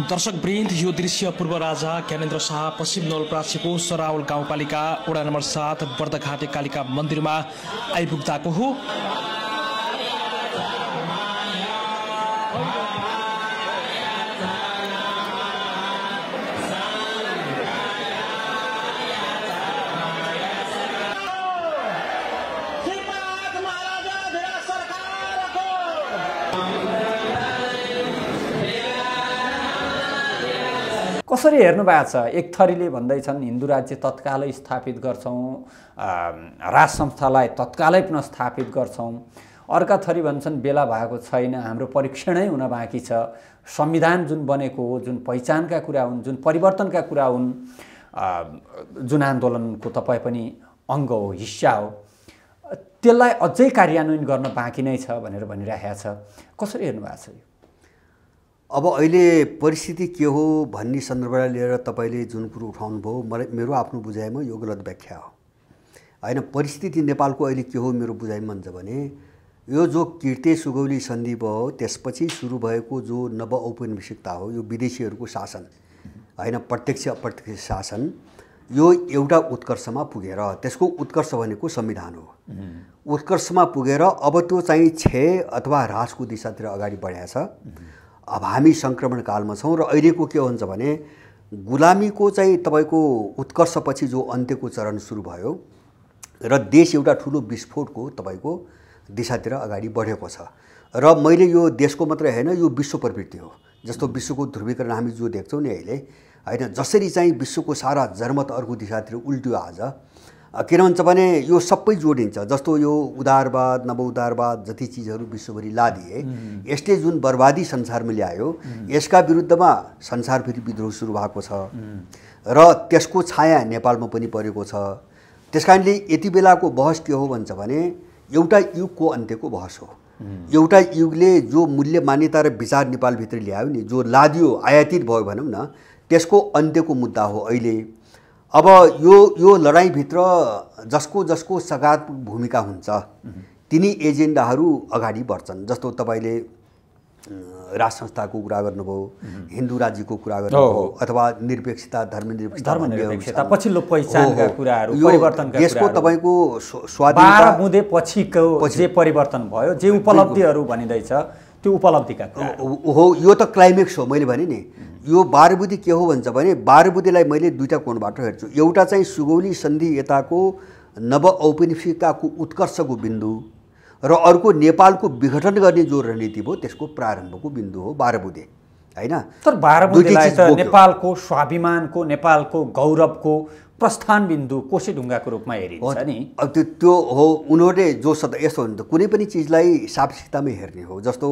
दर्शकवृन्द, यो दृश्य पूर्व राजा ज्ञानेन्द्र शाह पश्चिम नवलपरासीको सराउल गाउँपालिका वडा नम्बर 7 बर्दघाटे कालिका मन्दिरमा आइपुग्दाको हो। कसरी हेर्नु भएको छ? एक थरीले भन्दैछन् हिन्दू राज्य तत्कालै स्थापित गर्छौँ, राज संस्थालाई तत्कालै पुनः स्थापित गर्छौँ। अर्का थरी भन्छन् बेला भएको छैन, हाम्रो परीक्षणै हुन बाँकी छ। संविधान जुन बनेको हो, जुन पहिचानका कुरा हुन्, जुन परिवर्तनका कुरा हुन्, जुन आन्दोलनको तपाईँ पनि अङ्ग हो, हिस्सा हो, त्यसलाई अझै कार्यान्वयन गर्न बाँकी नै छ भनेर भनिरहेको छ। कसरी हेर्नु भएको छ? अब अहिले परिस्थिति के हो भन्ने सन्दर्भलाई लिएर तपाईँले जुन कुरो उठाउनु भयो, मेरो आफ्नो बुझाइमा यो गलत व्याख्या हो होइन। परिस्थिति नेपालको अहिले के हो मेरो बुझाइमा भन्छ भने, यो जो किर्ते सुगौली सन्धि भयो त्यसपछि सुरु भएको जो नव औपनिवेशिकता हो, यो विदेशीहरूको शासन होइन, प्रत्यक्ष अप्रत्यक्ष शासन, यो एउटा उत्कर्षमा पुगेर, त्यसको उत्कर्ष भनेको संविधान हो, उत्कर्षमा पुगेर अब त्यो चाहिँ क्षय अथवा ह्रासको दिशातिर अगाडि बढाएको छ। अब हामी सङ्क्रमण कालमा छौँ र अहिलेको के हुन्छ भने गुलामीको चाहिँ तपाईँको उत्कर्षपछि जो अन्त्यको चरण सुरु भयो र देश एउटा ठुलो विस्फोटको तपाईँको दिशातिर अगाडि बढेको छ। र मैले यो देशको मात्रै होइन, यो विश्व प्रवृत्ति हो। जस्तो विश्वको ध्रुवीकरण हामी जो देख्छौँ नि अहिले होइन, जसरी चाहिँ विश्वको सारा जनमत अर्को दिशातिर उल्ट्यो आज, किन भन्छ भने यो सबै जोडिन्छ। जस्तो यो उदारवाद नवउदारवाद जति चिजहरू विश्वभरि लादिए, यसले जुन बर्बादी संसारमा ल्यायो, यसका विरुद्धमा संसारभरि विद्रोह सुरु भएको छ र त्यसको छाया नेपालमा पनि परेको छ। त्यसकारणले यति बेलाको बहस के हो भन्छ भने एउटा युगको अन्त्यको बहस हो। एउटा युगले जो मूल्य मान्यता र विचार नेपालभित्र ल्यायो नि, जो लादियो, आयातित भयो भनौँ न, त्यसको अन्त्यको मुद्दा हो अहिले। अब यो लडाइँभित्र जसको जसको सकारात्मक भूमिका हुन्छ तिनी एजेन्डाहरू अगाडि बढ्छन्। जस्तो तपाईँले राज संस्थाको कुरा गर्नुभयो, हिन्दू राज्यको कुरा गर्नुभयो, अथवा निरपेक्षता, धर्मनिरपेक्षता, पछिल्लो पहिचानका कुराहरू, परिवर्तनका देशको तपाईँको स्वाधीनता 12 बुँदे पछिको जे परिवर्तन भयो, जे उपलब्धिहरू भनिँदैछ, त्यो उपलब्धिका कुरा हो। यो त क्लाइमेक्स हो। मैले भने नि यो 12 बुँदे के हो भन्छ भने 12 बुँदेलाई मैले दुईटा कोणबाट हेर्छु। एउटा चाहिँ सुगौली सन्धि यताको नव औपनिवेशिकताको उत्कर्षको बिन्दु र अर्को नेपालको विघटन गर्ने जो रणनीति भयो त्यसको प्रारम्भको बिन्दु हो 12 बुँदे होइन। तर 12 बुँदेलाई त नेपालको स्वाभिमानको, नेपालको गौरवको प्रस्थान बिन्दु कोसेढुङ्गाको रूपमा हेरिन्छ नि। अब त्यो हो, उनीहरूले जो यस्तो हुन्छ कुनै पनि चिजलाई सापेक्षतामै हेर्ने हो। जस्तो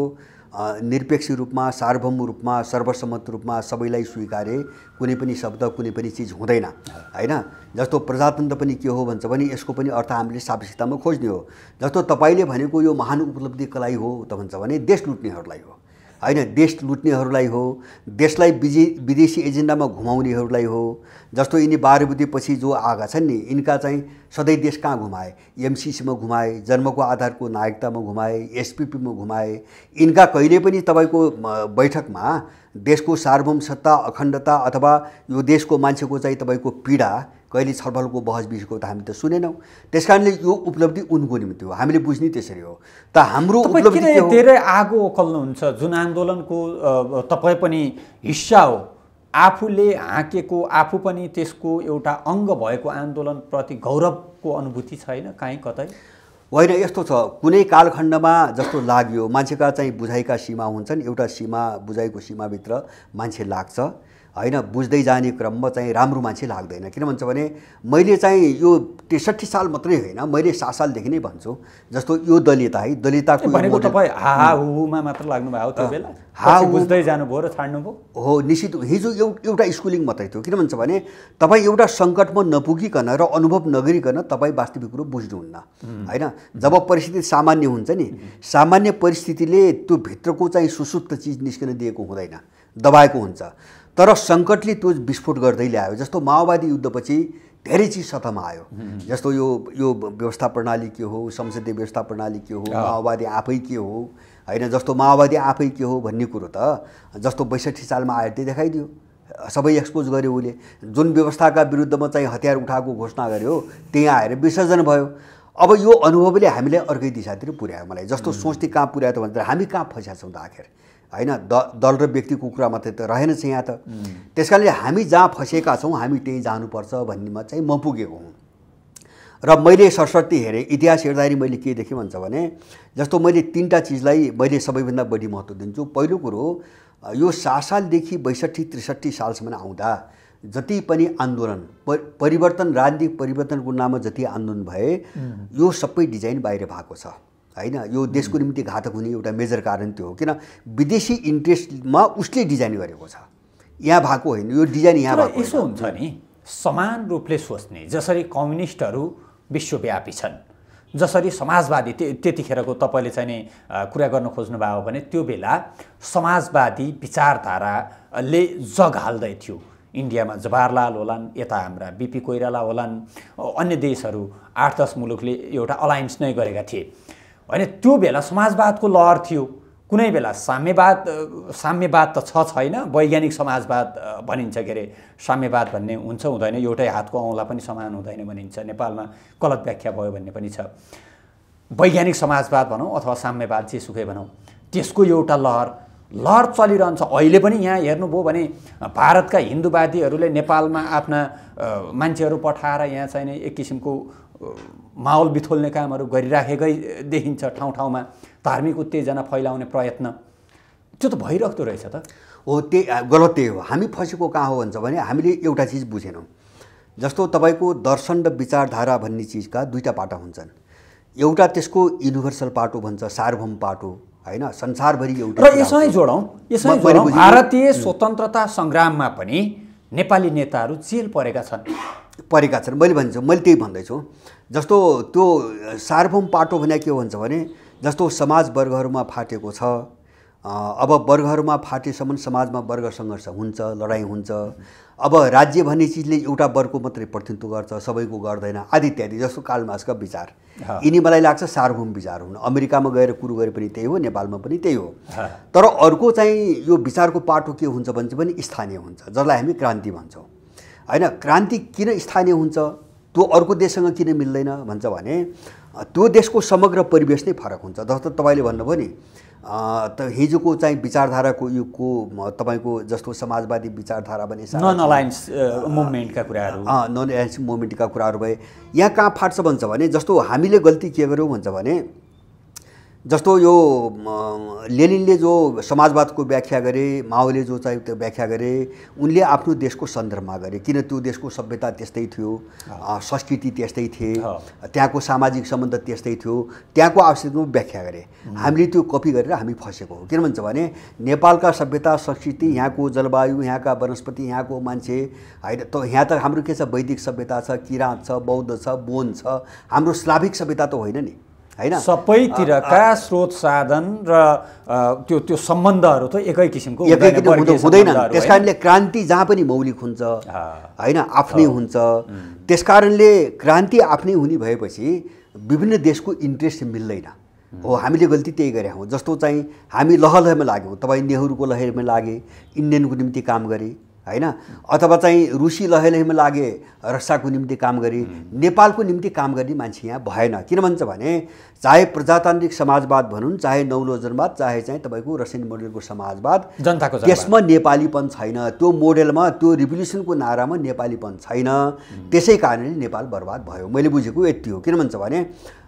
निरपेक्ष रूपमा, सार्वभौम रूपमा, सर्वसम्मत रूपमा सबैलाई स्वीकारे कुनै पनि शब्द, कुनै पनि चिज हुँदैन होइन। जस्तो प्रजातन्त्र पनि के हो भन्छ भने यसको पनि अर्थ हामीले सापेक्षतामा खोज्ने हो। जस्तो तपाईँले भनेको यो महान उपलब्धि कसलाई हो त भन्छ भने देश लुट्नेहरूलाई हो होइन, देश लुट्नेहरूलाई हो, देशलाई विदेशी एजेन्डामा घुमाउनेहरूलाई हो। जस्तो यिनी 12 बुँदे पछि जो आएका छन् नि, यिनका चाहिँ सधैँ देश कहाँ घुमाए? एमसिसीमा घुमाए, जन्मको आधारको नागरिकतामा घुमाए, एसपिपीमा घुमाए। यिनका कहिले पनि तपाईँको बैठकमा देशको सार्वभौम सत्ता, अखण्डता अथवा यो देशको मान्छेको चाहिँ तपाईँको पीडा कहिले छलफलको बहस बिचको त हामी त सुनेनौँ। त्यसकारणले यो उपलब्धि उनको निम्ति हो, हामीले बुझ्ने त्यसरी हो। त हाम्रो उपलब्धि के हो? धेरै आगो ओकल्नुहुन्छ, जुन आन्दोलनको तपाईँ पनि हिस्सा हो, आफूले हाँकेको, आफू पनि त्यसको एउटा अङ्ग भएको आन्दोलनप्रति गौरवको अनुभूति छैन कहीँ कतै? होइन, यस्तो छ, कुनै कालखण्डमा जस्तो लाग्यो मान्छेका चाहिँ बुझाइका सीमा हुन्छन्, एउटा सीमा, बुझाइको सीमाभित्र मान्छे लाग्छ होइन। बुझ्दै जाने क्रममा चाहिँ राम्रो मान्छे लाग्दैन। किन भन्छ भने मैले चाहिँ यो 63 साल मात्रै होइन, मैले 7 सालदेखि नै भन्छु। जस्तो यो दलितता है, दलितताको भनेको तपाईँ हाहुमा मात्र लाग्नु भयो त्यो बेला, बुझ्दै जानुभयो र छाड्नुभयो हो? निश्चित हिजो एउटा स्कुलिङ मात्रै थियो। किन भन्छ भने तपाईँ एउटा सङ्कटमा नपुगिकन र अनुभव नगरिकन तपाईँ वास्तविक कुरो बुझ्नुहुन्न होइन। जब परिस्थिति सामान्य हुन्छ नि, सामान्य परिस्थितिले त्यो भित्रको चाहिँ सुसुप्त चिज निस्किन दिएको हुँदैन, दबाएको हुन्छ। तर सङ्कटले त्यो विस्फोट गर्दै ल्यायो। जस्तो माओवादी युद्धपछि धेरै चिज सतहमा आयो। जस्तो यो व्यवस्था प्रणाली के हो, संसदीय व्यवस्था प्रणाली के हो, माओवादी आफै के हो होइन। जस्तो माओवादी आफै के हो भन्ने कुरो त जस्तो 62 सालमा आएर त्यही देखाइदियो, सबै एक्सपोज गर्यो उसले। जुन व्यवस्थाका विरुद्धमा चाहिँ हतियार उठाएको घोषणा गर्यो त्यहीँ आएर विसर्जन भयो। अब यो अनुभवले हामीलाई अर्कै दिशातिर पुर्यायो। मलाई जस्तो सोच्ने कहाँ पुर्यायो त भन्दा हामी कहाँ फँसेका छौँ त आखिर, होइन। दल र व्यक्तिको कुरा मात्रै त रहेनछ यहाँ त। त्यस कारणले हामी जहाँ फँसेका छौँ हामी त्यहीँ जानुपर्छ भन्नेमा चाहिँ म पुगेको हुँ। र मैले सरस्वती हेरेँ, इतिहास हेर्दाखेरि मैले के देखेँ भन्छ भने जस्तो मैले 3टा चिजलाई मैले सबैभन्दा बढी महत्त्व दिन्छु। पहिलो कुरो यो 7 सालदेखि 62-63 सालसम्म आउँदा जति पनि आन्दोलन परिवर्तन, राजनीतिक परिवर्तनको नाममा जति आन्दोलन भए यो सबै डिजाइन बाहिर भएको छ, होइन। यो देशको निम्ति घातक हुने एउटा मेजर कारण त्यो हो, किन विदेशी इन्ट्रेस्टमा उसले डिजाइन गरेको छ, यहाँ भएको होइन। यो डिजाइन यहाँ भएको यसो हुन्छ नि, समान रूपले सोच्ने जसरी कम्युनिस्टहरू विश्वव्यापी छन्, जसरी समाजवादी त्यतिखेरको तपाईँले चाहिँ नि कुरा गर्न खोज्नुभयो भने त्यो बेला समाजवादी विचारधाराले जग हाल्दै थियो। इन्डियामा जवाहरलाल होलान्, यता हाम्रा बीपी कोइराला होलान्, अन्य देशहरू 8-10 मुलुकले एउटा अलायन्स नै गरेका थिए, होइन। त्यो बेला समाजवादको लहर थियो। कुनै बेला साम्यवाद त छैन, वैज्ञानिक समाजवाद भनिन्छ, के अरे साम्यवाद भन्ने हुन्छ हुँदैन, एउटै हातको औँला पनि समान हुँदैन भनिन्छ, नेपालमा गलत व्याख्या भयो भन्ने पनि छ। वैज्ञानिक समाजवाद भनौँ अथवा साम्यवाद जेसुकै भनौँ, त्यसको एउटा लहर चलिरहन्छ। अहिले पनि यहाँ हेर्नुभयो भने भारतका हिन्दूवादीहरूले नेपालमा आफ्ना मान्छेहरू पठाएर यहाँ चाहिँ एक किसिमको माहौल बिथोल्ने कामहरू गरिराखेकै देखिन्छ। ठाउँ ठाउँमा धार्मिक उत्तेजना फैलाउने प्रयत्न त्यो त भइरहेको रहेछ त। हो, त्यही गलत त्यही हो। हामी फसेको कहाँ हो भन्छ भने हामीले एउटा चिज बुझेनौँ। जस्तो तपाईँको दर्शन र विचारधारा भन्ने चिजका 2टा पाटा हुन्छन्। एउटा त्यसको युनिभर्सल पाटो भन्छ, सार्वभौम पाटो, होइन, संसारभरि एउटा। र यसै जोडौँ भारतीय स्वतन्त्रता सङ्ग्राममा पनि नेपाली नेताहरू जेल परेका छन्। मैले भन्छु, मैले त्यही भन्दैछु। जस्तो त्यो सार्वभौम पाटो भने के हो भन्छ भने जस्तो समाज वर्गहरूमा फाटेको छ, अब वर्गहरूमा फाटेसम्म समाजमा वर्ग सङ्घर्ष हुन्छ, लडाइँ हुन्छ। अब राज्य भन्ने चिजले एउटा वर्गको मात्रै प्रतिनिधित्व गर्छ, सबैको गर्दैन, आदि इत्यादि। जस्तो कार्ल मार्क्सका विचार यिनी मलाई लाग्छ सार्वभौम विचार हुन्। अमेरिकामा गएर कुरो गरे पनि त्यही हो, नेपालमा पनि त्यही हो। तर अर्को चाहिँ यो विचारको पाटो के हुन्छ भन्छ भने स्थानीय हुन्छ, जसलाई हामी क्रान्ति भन्छौँ, होइन। क्रान्ति किन स्थानीय हुन्छ, त्यो अर्को देशसँग किन मिल्दैन भन्छ भने त्यो देशको समग्र परिवेश नै फरक हुन्छ। जस्तो तपाईँले भन्नुभयो नि त हिजोको चाहिँ विचारधाराको युगको तपाईँको जस्तो समाजवादी विचारधारा भने नन अलायन्स मुभमेन्टका कुराहरू, नन अलायन्स मुभमेन्टका कुराहरू भए यहाँ कहाँ फाट्छ भन्छ भने जस्तो हामीले गल्ती के गर्यौँ भन्छ भने जस्तो यो लेनिनले जो समाजवादको व्याख्या गरे, माओले जो चाहिँ त्यो व्याख्या गरे, उनले आफ्नो देशको सन्दर्भमा गरे, किन त्यो देशको सभ्यता त्यस्तै थियो, संस्कृति त्यस्तै थिए, त्यहाँको सामाजिक सम्बन्ध त्यस्तै थियो, त्यहाँको आवश्यकताको व्याख्या गरे। हामीले त्यो कपी गरेर हामी फसेको हो। किन भन्छ भने नेपालका सभ्यता, संस्कृति, यहाँको जलवायु, यहाँका वनस्पति, यहाँको मान्छे, होइन। त यहाँ त हाम्रो के छ, वैदिक सभ्यता छ, किराँत छ, बौद्ध छ, बोन छ, हाम्रो स्लाभिक सभ्यता त होइन नि, होइन। सबैतिरका स्रोत साधन र त्यो सम्बन्धहरू त एकै किसिमको हुँदैन। त्यस कारणले क्रान्ति जहाँ पनि मौलिक हुन्छ, होइन, आफ्नै हुन्छ। त्यस कारणले क्रान्ति आफ्नै हुने भएपछि विभिन्न देशको इन्ट्रेस्ट मिल्दैन। हो, हामीले गल्ती त्यही गरेका हौँ। जस्तो चाहिँ हामी लहलहमा लाग्यौँ, तपाईँ नेहरूको लहरमा लागे, इन्डियनको निम्ति काम गरे, होइन, अथवा चाहिँ रुसी लहलहमा लागे, रसियाको निम्ति काम गरे, नेपालको निम्ति काम गर्ने मान्छे यहाँ भएन। किन भन्छ भने चाहे प्रजातान्त्रिक समाजवाद भनौँ, चाहे नवलोजनवाद, चाहे चाहिँ तपाईँको रसियन मोडेलको समाजवाद, जनताको त्यसमा नेपालीपन छैन। त्यो मोडेलमा, त्यो रिभोल्युसनको नारामा नेपालीपन छैन। त्यसै कारणले नेपाल बर्बाद भयो। मैले बुझेको यति हो। किन भन्छ भने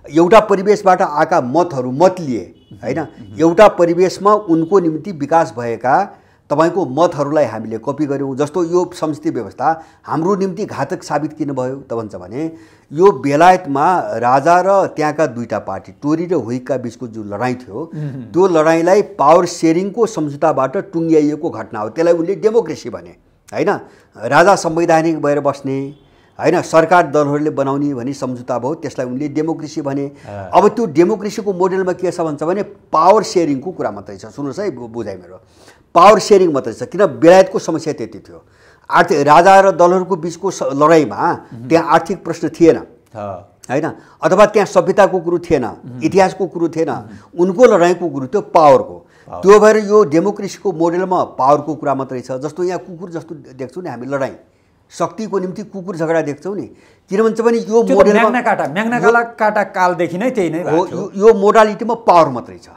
एउटा परिवेशबाट आएका मत लिए, होइन, एउटा परिवेशमा उनको निम्ति विकास भएका तपाईँको मतहरूलाई हामीले कपी गऱ्यौँ। जस्तो यो संसदीय व्यवस्था हाम्रो निम्ति घातक साबित किन भयो त भन्छ भने यो बेलायतमा राजा र त्यहाँका 2टा पार्टी, टोरी र हुइकका बिचको जो लडाइँ थियो, त्यो लडाइँलाई पावर सेयरिङको सम्झौताबाट टुङ्ग्याइएको घटना हो। त्यसलाई उनले डेमोक्रेसी भने, होइन। राजा संवैधानिक भएर बस्ने, होइन, सरकार दलहरूले बनाउने भनी सम्झौता भयो, त्यसलाई उनले डेमोक्रेसी भने। अब त्यो डेमोक्रेसीको मोडेलमा के छ भन्छ भने पावर सेयरिङको कुरा मात्रै छ। सुन्नुहोस् है, बुझाइ मेरो, पावर सेयरिङ मात्रै छ। किन बेलायतको समस्या त्यति थियो, राजा र दलहरूको बिचको लडाइँमा त्यहाँ आर्थिक प्रश्न थिएन, होइन, अथवा त्यहाँ सभ्यताको कुरो थिएन, इतिहासको कुरो थिएन, उनको लडाइँको कुरो थियो पावरको। त्यो भएर यो डेमोक्रेसीको मोडेलमा पावरको कुरा मात्रै छ। जस्तो यहाँ कुकुर जस्तो देख्छौँ नि हामी, लडाइँ शक्तिको निम्ति कुकुर झगडा देख्छौँ नि, किन भन्छ भने यो मोडेलमा म्याग्ना काटा कालदेखि नै त्यही नै हो। यो मोडालिटीमा पावर मात्रै छ।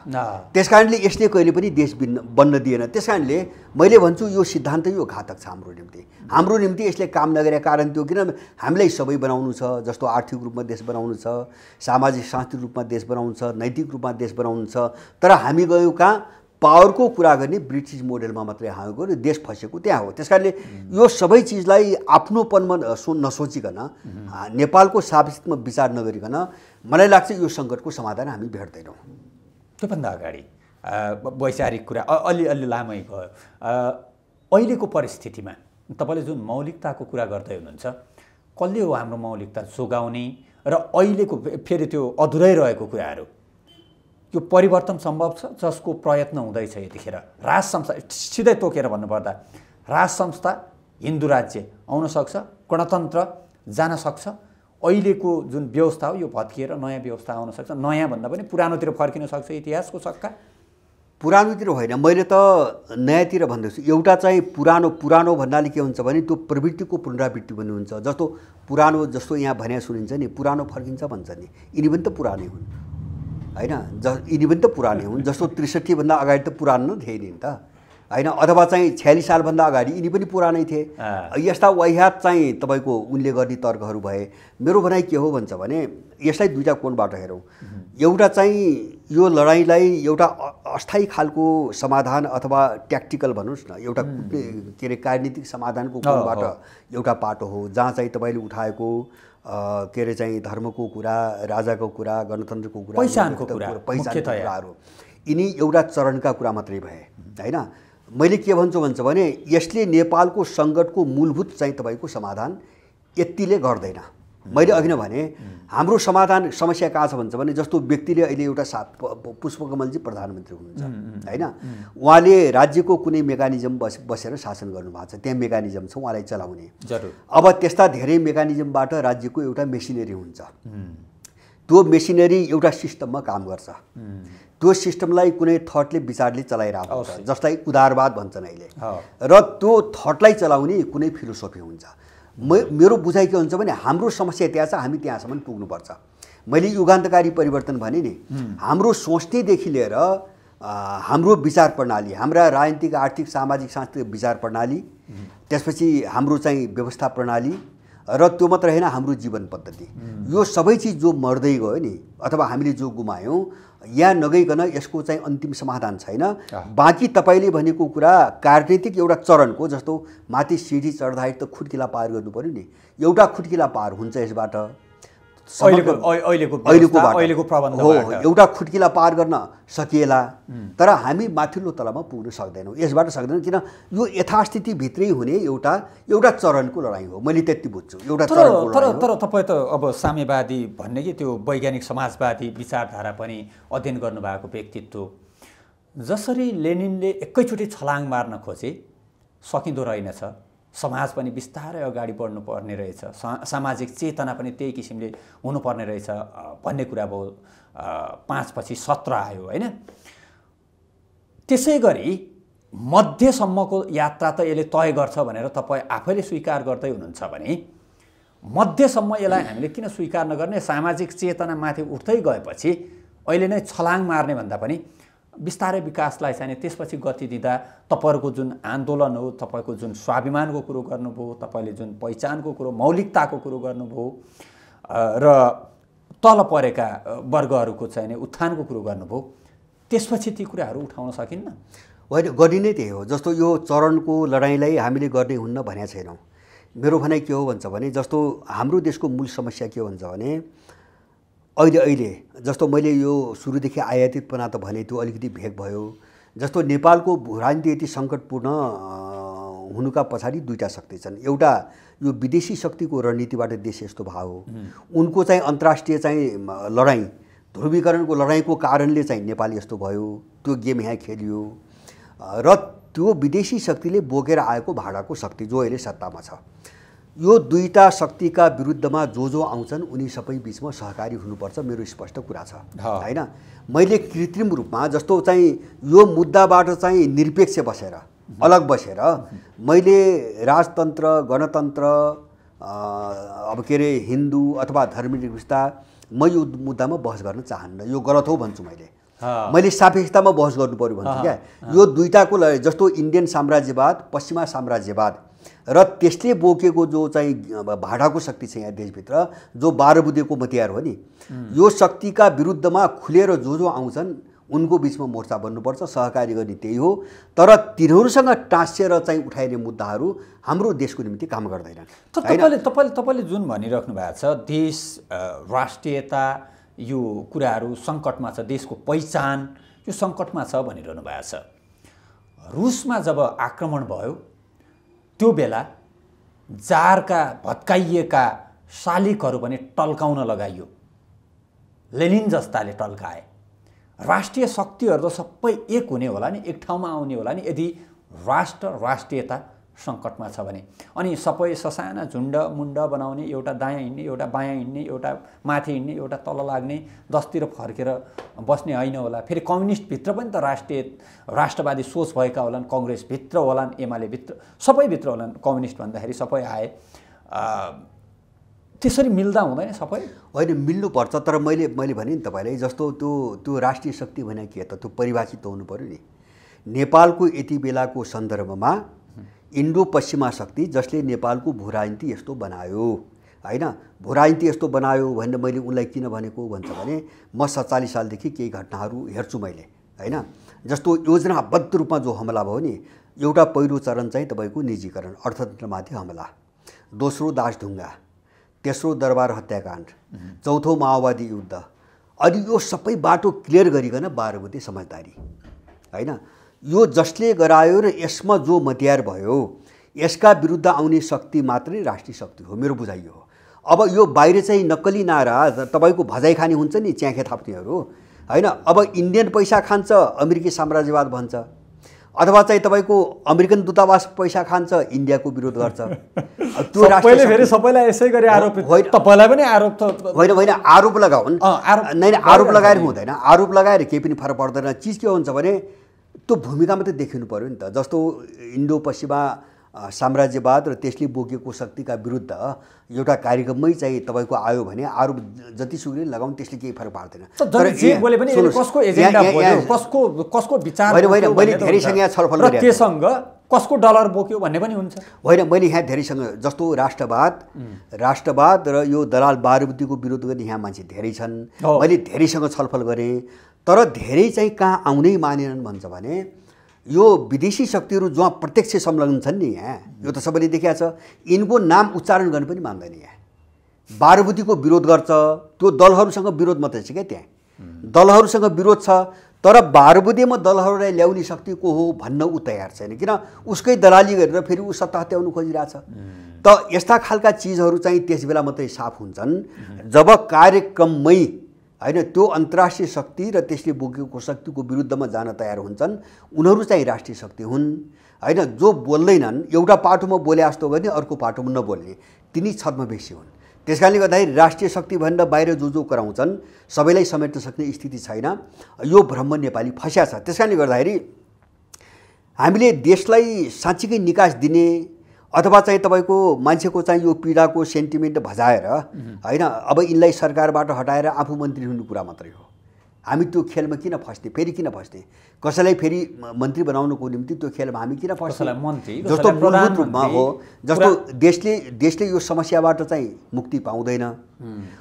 त्यसकारणले यसले कहिले पनि देश बन्न दिएन। त्यसकारणले मैले भन्छु यो सिद्धान्त यो घातक छ हाम्रो निम्ति। हाम्रो निम्ति यसले काम नगरेका कारण त्यो, किन हामीलाई सबै बनाउनु छ, जस्तो आर्थिक रूपमा देश बनाउनु छ, सामाजिक सांस्कृतिक रूपमा देश बनाउनु छ, नैतिक रूपमा देश बनाउनु छ, तर हामी गयौँ कहाँ? पावरको कुरा गर्ने ब्रिटिस मोडेलमा मात्रै हामी गयो, देश फसेको त्यहाँ हो। त्यसकारणले यो सबै चिजलाई आफ्नोपनमा नसोचिकन, नेपालको सापेक्षमा विचार नगरिकन मलाई लाग्छ यो सङ्कटको समाधान हामी भेट्दैनौँ। त्योभन्दा अगाडि वैचारिक कुरा अलि लामै भयो। अहिलेको परिस्थितिमा तपाईँले जुन मौलिकताको कुरा गर्दै हुनुहुन्छ, कसले हो हाम्रो मौलिकता जोगाउने र अहिलेको फेरि त्यो अधुरै रहेको कुराहरू, यो परिवर्तन सम्भव छ जसको प्रयत्न हुँदैछ यतिखेर? राज संस्था, सिधै तोकेर भन्नुपर्दा राज संस्था, हिन्दू राज्य आउन सक्छ, गणतन्त्र जान सक्छ, अहिलेको जुन व्यवस्था हो यो भत्किएर नयाँ व्यवस्था आउन सक्छ, नयाँ भन्दा पनि पुरानोतिर फर्किन सक्छ इतिहासको सक्का? पुरानोतिर होइन, मैले त नयाँतिर भन्दैछु। एउटा चाहिँ पुरानो भन्नाले के हुन्छ भने त्यो प्रवृत्तिको पुनरावृत्ति पनि हुन्छ। जस्तो पुरानो, जस्तो यहाँ भने सुनिन्छ नि, पुरानो फर्किन्छ भन्छ नि, यिनी पनि त पुरानै हुन् होइन, यिनी पनि त पुरानै हुन्। जस्तो 63 भन्दा अगाडि त पुरानो थिए नि त होइन, अथवा चाहिँ 46 सालभन्दा अगाडि यिनी पनि पुरानै थिए। यस्ता वाहियात चाहिँ तपाईँको उनले गर्ने तर्कहरू भए। मेरो भनाइ के हो भन्छ भने यसलाई दुईवटा कोणबाट हेरौँ। एउटा चाहिँ यो लडाइँलाई एउटा अस्थायी खालको समाधान अथवा ट्याक्टिकल भन्नुहोस् न, एउटा के अरे राजनीतिक समाधानको कोणबाट एउटा पाटो हो, जहाँ चाहिँ तपाईँले उठाएको के अरे चाहिँ धर्मको कुरा, राजाको कुरा, गणतन्त्रको कुरा, पहिचानको कुराहरू, यिनी एउटा चरणका कुरा मात्रै भए होइन। मैले के भन्छ भने यसले नेपालको सङ्कटको मूलभूत चाहिँ तपाईँको समाधान यतिले गर्दैन। मैले अघि नै भने हाम्रो समाधान समस्या कहाँ छ भन्छ भने जस्तो व्यक्तिले अहिले एउटा पुष्पकमलजी प्रधानमन्त्री हुनुहुन्छ होइन, उहाँले राज्यको कुनै मेकानिजम बसेर शासन गर्नुभएको छ, त्यहाँ मेकानिजम छ उहाँलाई चलाउने। अब त्यस्ता धेरै मेकानिजमबाट राज्यको एउटा मेसिनरी हुन्छ, त्यो मेसिनरी एउटा सिस्टममा काम गर्छ। त्यो सिस्टमलाई कुनै थटले विचारले चलाइरहेको हुन्छ, जसलाई उदारवाद भन्छन् अहिले, र त्यो थटलाई चलाउने कुनै फिलोसफी हुन्छ। मेरो बुझाइ के हुन्छ भने हाम्रो समस्या त्यहाँ छ, हामी त्यहाँसम्म पुग्नुपर्छ। मैले युगान्तकारी परिवर्तन भने नि, हाम्रो सोच्नेदेखि लिएर हाम्रो विचार प्रणाली, हाम्रा राजनीतिक, आर्थिक, सामाजिक, सांस्कृतिक विचार प्रणाली, त्यसपछि हाम्रो चाहिँ व्यवस्था प्रणाली, र त्यो मात्र होइन हाम्रो जीवन पद्धति, यो सबै चिज जो मर्दै गयो नि अथवा हामीले जो गुमायौँ, यहाँ नगइकन यसको चाहिँ अन्तिम समाधान छैन। बाँकी तपाईँले भनेको कुरा राजनीतिक एउटा चरणको, जस्तो माथि सिँढी चढ्दाखेरि त खुड्किला पार गर्नु पऱ्यो नि, एउटा खुड्किला पार हुन्छ यसबाट, अहिलेको प्रबन्ध हो, एउटा खुड्किला पार गर्न सकिएला, तर हामी माथिल्लो तलमा पुग्न सक्दैनौँ, यसबाट सक्दैनौँ, किन यो यथास्थितिभित्रै हुने एउटा चरणको लडाइँ हो। मैले त्यति बुझ्छु, एउटा चरणको लडाइँ हो। तर तपाईँ त अब साम्यवादी भन्ने कि त्यो वैज्ञानिक समाजवादी विचारधारा पनि अध्ययन गर्नुभएको व्यक्तित्व, जसरी लेनिनले एकैचोटि छलाङ मार्न खोजे सकिँदो रहेनछ, समाज पनि बिस्तारै अगाडि बढ्नुपर्ने रहेछ, सामाजिक चेतना पनि त्यही किसिमले हुनुपर्ने रहेछ भन्ने कुरा भयो। 5 पछि 17 आयो होइन। त्यसै गरी मध्यसम्मको यात्रा त यसले तय गर्छ भनेर तपाईँ आफैले स्वीकार गर्दै हुनुहुन्छ भने मध्यसम्म यसलाई हामीले किन स्वीकार नगर्ने? सामाजिक चेतना माथि उठ्दै गएपछि अहिले नै छलाङ मार्ने भन्दा पनि बिस्तारै विकासलाई चाहिँ त्यसपछि गति दिँदा तपाईँहरूको जुन आन्दोलन हो, तपाईँको जुन स्वाभिमानको कुरो गर्नुभयो, तपाईँले जुन पहिचानको कुरो, मौलिकताको कुरो गर्नुभयो र तल परेका वर्गहरूको चाहिँ उत्थानको कुरो गर्नुभयो, त्यसपछि ती कुराहरू उठाउन सकिन्न? होइन, गर्ने नै त्यही हो। जस्तो यो चरणको लडाइँलाई हामीले गर्ने हुन्न भनेको छैनौँ। मेरो भनाइ के हो भन्छ भने जस्तो हाम्रो देशको मूल समस्या के हो भन्छ भने अहिले जस्तो मैले यो सुरुदेखि आयातितपना त भने त्यो अलिकति भेग भयो। जस्तो नेपालको राजनीति यति सङ्कटपूर्ण हुनुका पछाडि दुईवटा शक्ति छन्। एउटा यो विदेशी शक्तिको रणनीतिबाट देश यस्तो भाव हो, उनको चाहिँ अन्तर्राष्ट्रिय चाहिँ लडाइँ, ध्रुवीकरणको लडाइँको कारणले चाहिँ नेपाल यस्तो भयो, त्यो गेम यहाँ खेलियो, र त्यो विदेशी शक्तिले बोकेर आएको भाडाको शक्ति जो अहिले सत्तामा छ। यो दुईटा शक्तिका विरुद्धमा जो आउँछन् उनी सबै बिचमा सहकारी हुनुपर्छ, मेरो स्पष्ट कुरा छ हैन। मैले कृत्रिम रूपमा जस्तो चाहिँ यो मुद्दाबाट चाहिँ निरपेक्ष बसेर अलग बसेर मैले राजतन्त्र गणतन्त्र अब के अरे हिन्दू अथवा धर्मनिरपेक्षता म यो मुद्दामा बहस गर्न चाहन्न, यो गलत हो भन्छु। मैले सापेक्षतामा बहस गर्नु पर्यो भन्छु क्या। यो दुईटाको जस्तो इन्डियन साम्राज्यवाद पश्चिमा साम्राज्यवाद र त्यसले बोकेको जो चाहिँ भाडाको शक्ति छ यहाँ देशभित्र, जो 12 बुँदेको मतियार हो नि, यो शक्तिका विरुद्धमा खुलेर जो आउँछन् उनको बिचमा मोर्चा बन्नुपर्छ, सहकारी गर्ने त्यही हो। तर तिनीहरूसँग टाँसिएर चाहिँ उठाइने मुद्दाहरू हाम्रो देशको निम्ति काम गर्दैनन्। तपाईँले जुन भनिराख्नु भएको छ देश राष्ट्रियता यो कुराहरू सङ्कटमा छ, देशको पहिचान यो सङ्कटमा छ भनिरहनु भएको छ। रुसमा जब आक्रमण भयो त्यो बेला जारका भत्काइएका शालिकहरू पनि टल्काउन लगाइयो, लेनिन जस्ताले टल्काए। राष्ट्रिय शक्तिहरू त सबै एक हुने होला नि, एक ठाउँमा आउने होला नि यदि राष्ट्रियता सङ्कटमा छ भने। अनि सबै ससाना झुन्ड मुन्ड बनाउने, एउटा दायाँ हिँड्ने एउटा बायाँ हिँड्ने, एउटा माथि हिँड्ने एउटा तल लाग्ने, दसतिर फर्केर बस्ने होइन होला। फेरि कम्युनिस्टभित्र पनि त राष्ट्रवादी सोच भएका होलान्, कङ्ग्रेसभित्र होलान्, एमालेभित्र सबैभित्र होलान्। कम्युनिस्ट भन्दाखेरि सबै आए, त्यसरी मिल्दा हुँदैन सबै? होइन, मिल्नुपर्छ। तर मैले भने नि तपाईँलाई जस्तो त्यो राष्ट्रिय शक्ति भने के त त्यो परिभाषित हुनु पऱ्यो नि। नेपालको यति बेलाको सन्दर्भमा इन्डो पश्चिमा शक्ति जसले नेपालको भूराजनीति यस्तो बनायो हैन, भूराजनीति यस्तो बनायो भनेर मैले उनलाई किन भनेको भन्छ भने म 47 सालदेखि केही घटनाहरू हेर्छु मैले हैन। जस्तो योजनाबद्ध रूपमा जो हमला भयो नि, एउटा पहिलो चरण चाहिँ तपाईँको निजीकरण अर्थतन्त्रमाथि हमला, दोस्रो दासढुङ्गा, तेस्रो दरबार हत्याकाण्ड, चौथो माओवादी युद्ध। अनि यो सबै बाटो क्लियर गरिकन 12 बुँदे समझदारी हैन, यो जसले गरायो र यसमा जो मतियार भयो यसका विरुद्ध आउने शक्ति मात्रै राष्ट्रिय शक्ति हो, मेरो बुझाइ हो। अब यो बाहिर चाहिँ नक्कली नारा तपाईँको भजाइ खाने हुन्छ नि, च्याखे थाप्नेहरू हैन। अब इन्डियन पैसा खान्छ अमेरिकी साम्राज्यवाद भन्छ, अथवा चाहिँ तपाईँको अमेरिकन दूतावास पैसा खान्छ इन्डियाको विरोध गर्छ। त्यो राष्ट्रिय फेरि सबैलाई यसै गरी आरोप, तपाईलाई पनि आरोप त होइन, आरोप लगाउन्, आरोप लगाएर हुँदैन। आरोप लगाएर केही पनि फरक पर्दैन। चिज के हुन्छ भने त्यो भूमिकामा त देखिनु पर्यो नि त। जस्तो इन्डो पश्चिमा साम्राज्यवाद र त्यसले बोकेको शक्तिका विरुद्ध एउटा कार्यक्रममै चाहिँ तपाईँको आयो भने आरोप जतिसुकै लगाउनु त्यसले केही फरक पार्दैन। तर जे बोले पनि कसको एजेन्डा बोल्यो, कसको विचार, मैले धेरैसँग यहाँ छलफल गरेँ, केसँग कसको डलर बोक्यो भन्ने पनि हुन्छ। होइन, मैले यहाँ धेरैसँग जस्तो राष्ट्रवाद र यो दलाल 12 बुँदेको विरोध गर्ने यहाँ मान्छे धेरै छन्, मैले धेरैसँग छलफल गरेँ। तर धेरै चाहिँ कहाँ आउनै मानेनन् भन्छ भने यो विदेशी शक्तिहरू जहाँ प्रत्यक्ष संलग्न छन् नि, यहाँ यो त सबैले देखिया छ, यिनको नाम उच्चारण गर्न पनि मान्दैन। यहाँ 12 बुँदेको विरोध गर्छ, त्यो दलहरूसँग विरोध मात्रै छ क्या, त्यहाँ दलहरूसँग विरोध छ। तर 12 बुँदेमा दलहरूलाई ल्याउने शक्ति को हो भन्न ऊ तयार छैन, किन उसकै दलाली गरेर फेरि ऊ सत्ता हत्याउनु खोजिरहेछ। त यस्ता खालका चिजहरू चाहिँ त्यस बेला मात्रै साफ हुन्छन् जब कार्यक्रममै हैन त्यो अन्तर्राष्ट्रिय शक्ति र त्यसले बोकेको शक्तिको विरुद्धमा जान तयार हुन्छन्। उनीहरू चाहिँ राष्ट्रिय शक्ति हुन् हैन। जो बोल्दैनन्, एउटा पाटोमा बोले जस्तो गर्ने अर्को पाटोमा नबोल्ने, तिनी छद्मवेशी हुन्। त्यसकारणले गर्दाखेरि राष्ट्रिय शक्ति भनेर बाहिर जो कराउँछन् सबैलाई समेट्न सक्ने स्थिति छैन। यो भ्रम नेपाली फस्या छ। त्यसकारणले गर्दाखेरि हामीले देशलाई साँच्चीकै निकास दिने अथवा चाहिँ तपाईँको मान्छेको चाहिँ यो पीडाको सेन्टिमेन्ट भजाएर हैन अब यिनलाई सरकारबाट हटाएर आफू मन्त्री हुने कुरा मात्रै हो। हामी त्यो खेलमा किन फस्ने, फेरि किन फस्ने, कसैलाई फेरि मन्त्री बनाउनको निम्ति त्यो खेलमा हामी किन फस्ने? जस्तो मूलभूत रूपमा हो, जस्तो देशले यो समस्याबाट चाहिँ मुक्ति पाउँदैन,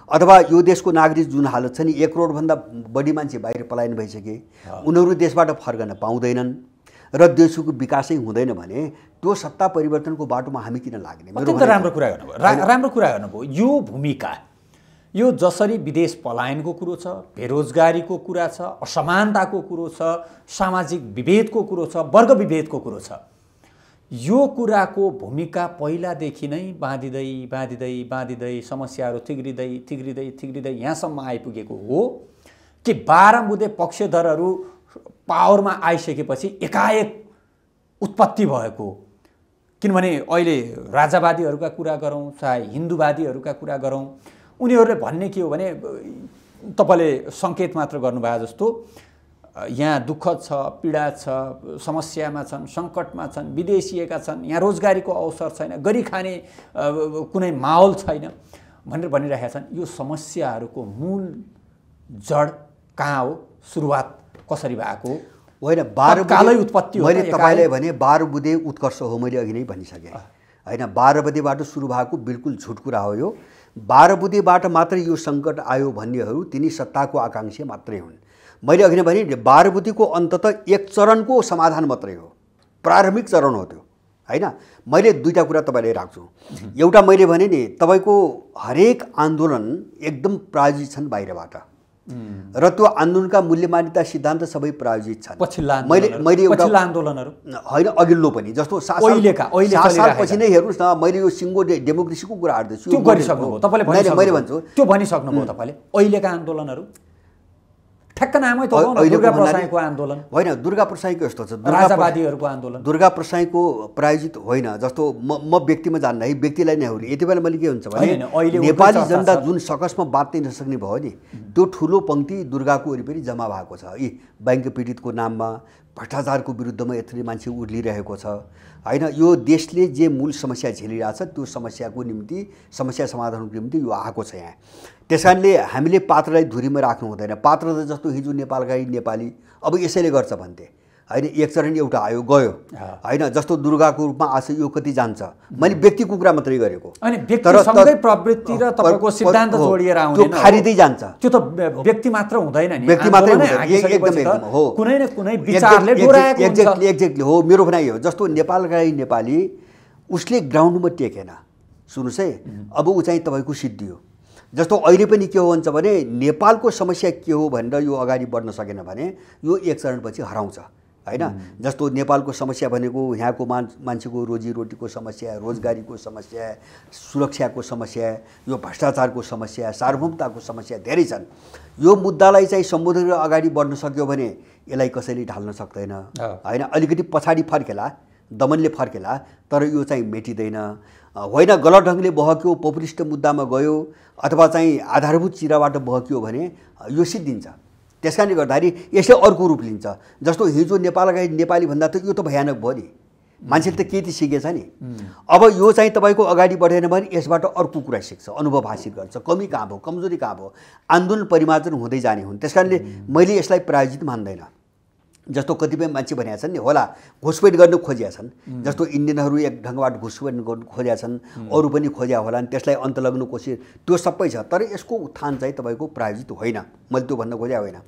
अथवा यो देशको नागरिक जुन हालत छ नि, 1 करोडभन्दा बढी मान्छे बाहिर पलायन भइसके, उनीहरू देशबाट फर्कन पाउँदैनन् र देशको विकासै हुँदैन भने त्यो सत्ता परिवर्तनको बाटोमा हामी किन लाग्ने? अत्यन्त राम्रो कुरा गर्नुभयो, राम्रो कुरा गर्नुभयो। यो भूमिका, यो जसरी विदेश पलायनको कुरो छ, बेरोजगारीको कुरा छ, असमानताको कुरो छ, सामाजिक विभेदको कुरो छ, वर्ग विभेदको कुरो छ, यो कुराको भूमिका पहिलादेखि नै बाँधिँदै समस्याहरू थिग्रिँदै यहाँसम्म आइपुगेको हो कि 12 बुँदे पक्षधरहरू पावरमा आइसकेपछि एकाएक उत्पत्ति भएको किनभने अहिले राजावादीहरूका कुरा गरौँ चाहे हिन्दूवादीहरूका कुरा गरौँ, उनीहरूले भन्ने के हो भने तपाईँले सङ्केत मात्र गर्नुभयो जस्तो यहाँ दुःख छ, पीडा छ, समस्यामा छन्, सङ्कटमा छन्, विदेशिएका छन्, यहाँ रोजगारीको अवसर छैन, गरी खाने कुनै माहौल छैन भनेर भनिरहेका छन्। यो समस्याहरूको मूल जड कहाँ हो, सुरुवात कसरी भएको होइन? कालै उत्पत्ति हो। मैले तपाईँलाई भने 12 बुँदे उत्कर्ष हो, मैले अघि नै भनिसकेँ होइन। 12 बुँदेबाट सुरु भएको बिल्कुल झुट कुरा हो यो। 12 बुँदेबाट मात्रै यो सङ्कट आयो भन्नेहरू तिनी सत्ताको आकाङ्क्षी मात्रै हुन्। मैले अघि नै भने 12 बुँदेको अन्ततः एक चरणको समाधान मात्रै हो, प्रारम्भिक चरण हो त्यो होइन। मैले दुईटा कुरा तपाईँलाई राख्छु। एउटा मैले भने नि तपाईँको हरेक आन्दोलन एकदम प्रायोजित छन् बाहिरबाट र त्यो आन्दोलनका मूल्य मान्यता सिद्धान्त सबै प्रायोजित छन्। मैले एउटा आन्दोलनहरू होइन, अघिल्लो पनि जस्तो 7 सालपछि नै हेर्नुहोस् न, मैले यो सिङ्गो डेमोक्रेसीको कुरा गर्दैछु। त्यो गरिसक्नुभयो तपाईँले, मैले भन्छु त्यो भनिसक्नुभयो तपाईँले। अहिलेका आन्दोलनहरू ठ्याक्क नामै त हो, दुर्गा प्रसाईको आन्दोलन होइन, दुर्गा प्रसाईको यस्तो छ, राजावादीहरूको आन्दोलन दुर्गा प्रसाईको प्रायोजित होइन। जस्तो म व्यक्तिमा जान्न है, व्यक्तिलाई नै हो। यति बेला मैले के हुन्छ भने नेपाली जनता जुन सकसमा बाँच्नै नसक्ने भयो नि, त्यो ठुलो पङ्क्ति दुर्गाको वरिपरि जम्मा भएको छ। यी बैंक पीडितको नाममा भ्रष्टाचारको विरुद्धमा यत्रो मान्छे उर्लिरहेको छ होइन। यो देशले जे मूल समस्या झेलिरहेछ त्यो समस्याको निम्ति, समस्या समाधानको निम्ति यो आएको छ यहाँ। त्यस कारणले हामीले पात्रलाई धुरीमा राख्नु हुँदैन। पात्र त जस्तो हिजो नेपालका नेपाली अब यसैले गर्छ भन्थे होइन, एक चरण एउटा आयो गयो होइन। जस्तो दुर्गाको रूपमा आज यो कति जान्छ, मैले व्यक्तिको कुरा मात्रै गरेको, तर प्रवृत्ति र तपाईँको सिद्धान्त जोडिएर आउने त्यो खारिँदै जान्छ। त्यो त व्यक्ति मात्र हुँदैन नि, व्यक्ति मात्रै हुँदैन, एकदम हो, कुनै न कुनै विचारले डोराएको हुन्छ। एक्ज्याक्टली हो, मेरो भनाइ हो। जस्तो नेपालका नेपाली उसले ग्राउन्डमा टेकेन, सुन्नुहोस् है, अब ऊ चाहिँ तपाईँको सिद्धि हो। जस्तो अहिले पनि के हो भन्छ भने नेपालको समस्या के हो भनेर यो अगाडि बढ्न सकेन भने यो एक चरणपछि हराउँछ होइन। जस्तो नेपालको समस्या भनेको यहाँको मान्छेको रोजीरोटीको समस्या, रोजगारीको समस्या, सुरक्षाको समस्या, यो भ्रष्टाचारको समस्या, सार्वभौमताको समस्या धेरै छन्। यो मुद्दालाई चाहिँ सम्बोधन गरेर अगाडि बढ्न सक्यो भने यसलाई कसैले ढाल्न सक्दैन होइन। अलिकति पछाडि फर्केला, दमनले फर्केला, तर यो चाहिँ मेटिँदैन होइन। गलत ढङ्गले बहक्यो, पपुलिस्ट मुद्दामा गयो अथवा चाहिँ आधारभूत चिराबाट बहक्यो भने यो सिद्धिन्छ। त्यस कारणले गर्दाखेरि यसले अर्को रूप लिन्छ। जस्तो हिजो नेपालका नेपाली भन्दा त यो त भयानक भयो नि, मान्छेले त केही त सिकेछ नि। अब यो चाहिँ तपाईँको अगाडि बढेन भने यसबाट अर्को कुरा सिक्छ, अनुभव हासिल गर्छ, कमी कहाँ भयो, कमजोरी कहाँ भयो, आन्दोलन परिमार्जन हुँदै जाने हुन्। त्यस कारणले मैले यसलाई प्रायोजित मान्दैन। जस्तो कतिपय मान्छे भनेका छन् नि होला, घुसपेट गर्न खोजेका छन्। जस्तो इन्डियनहरू एक ढङ्गबाट घुसपेट गर्नु खोजेका छन्, अरू पनि खोज्या होला नि, त्यसलाई अन्त लाग्नु कोसिस, त्यो सबै छ। तर यसको उत्थान चाहिँ तपाईँको प्रायोजित होइन, मैले त्यो भन्न खोजेको होइन।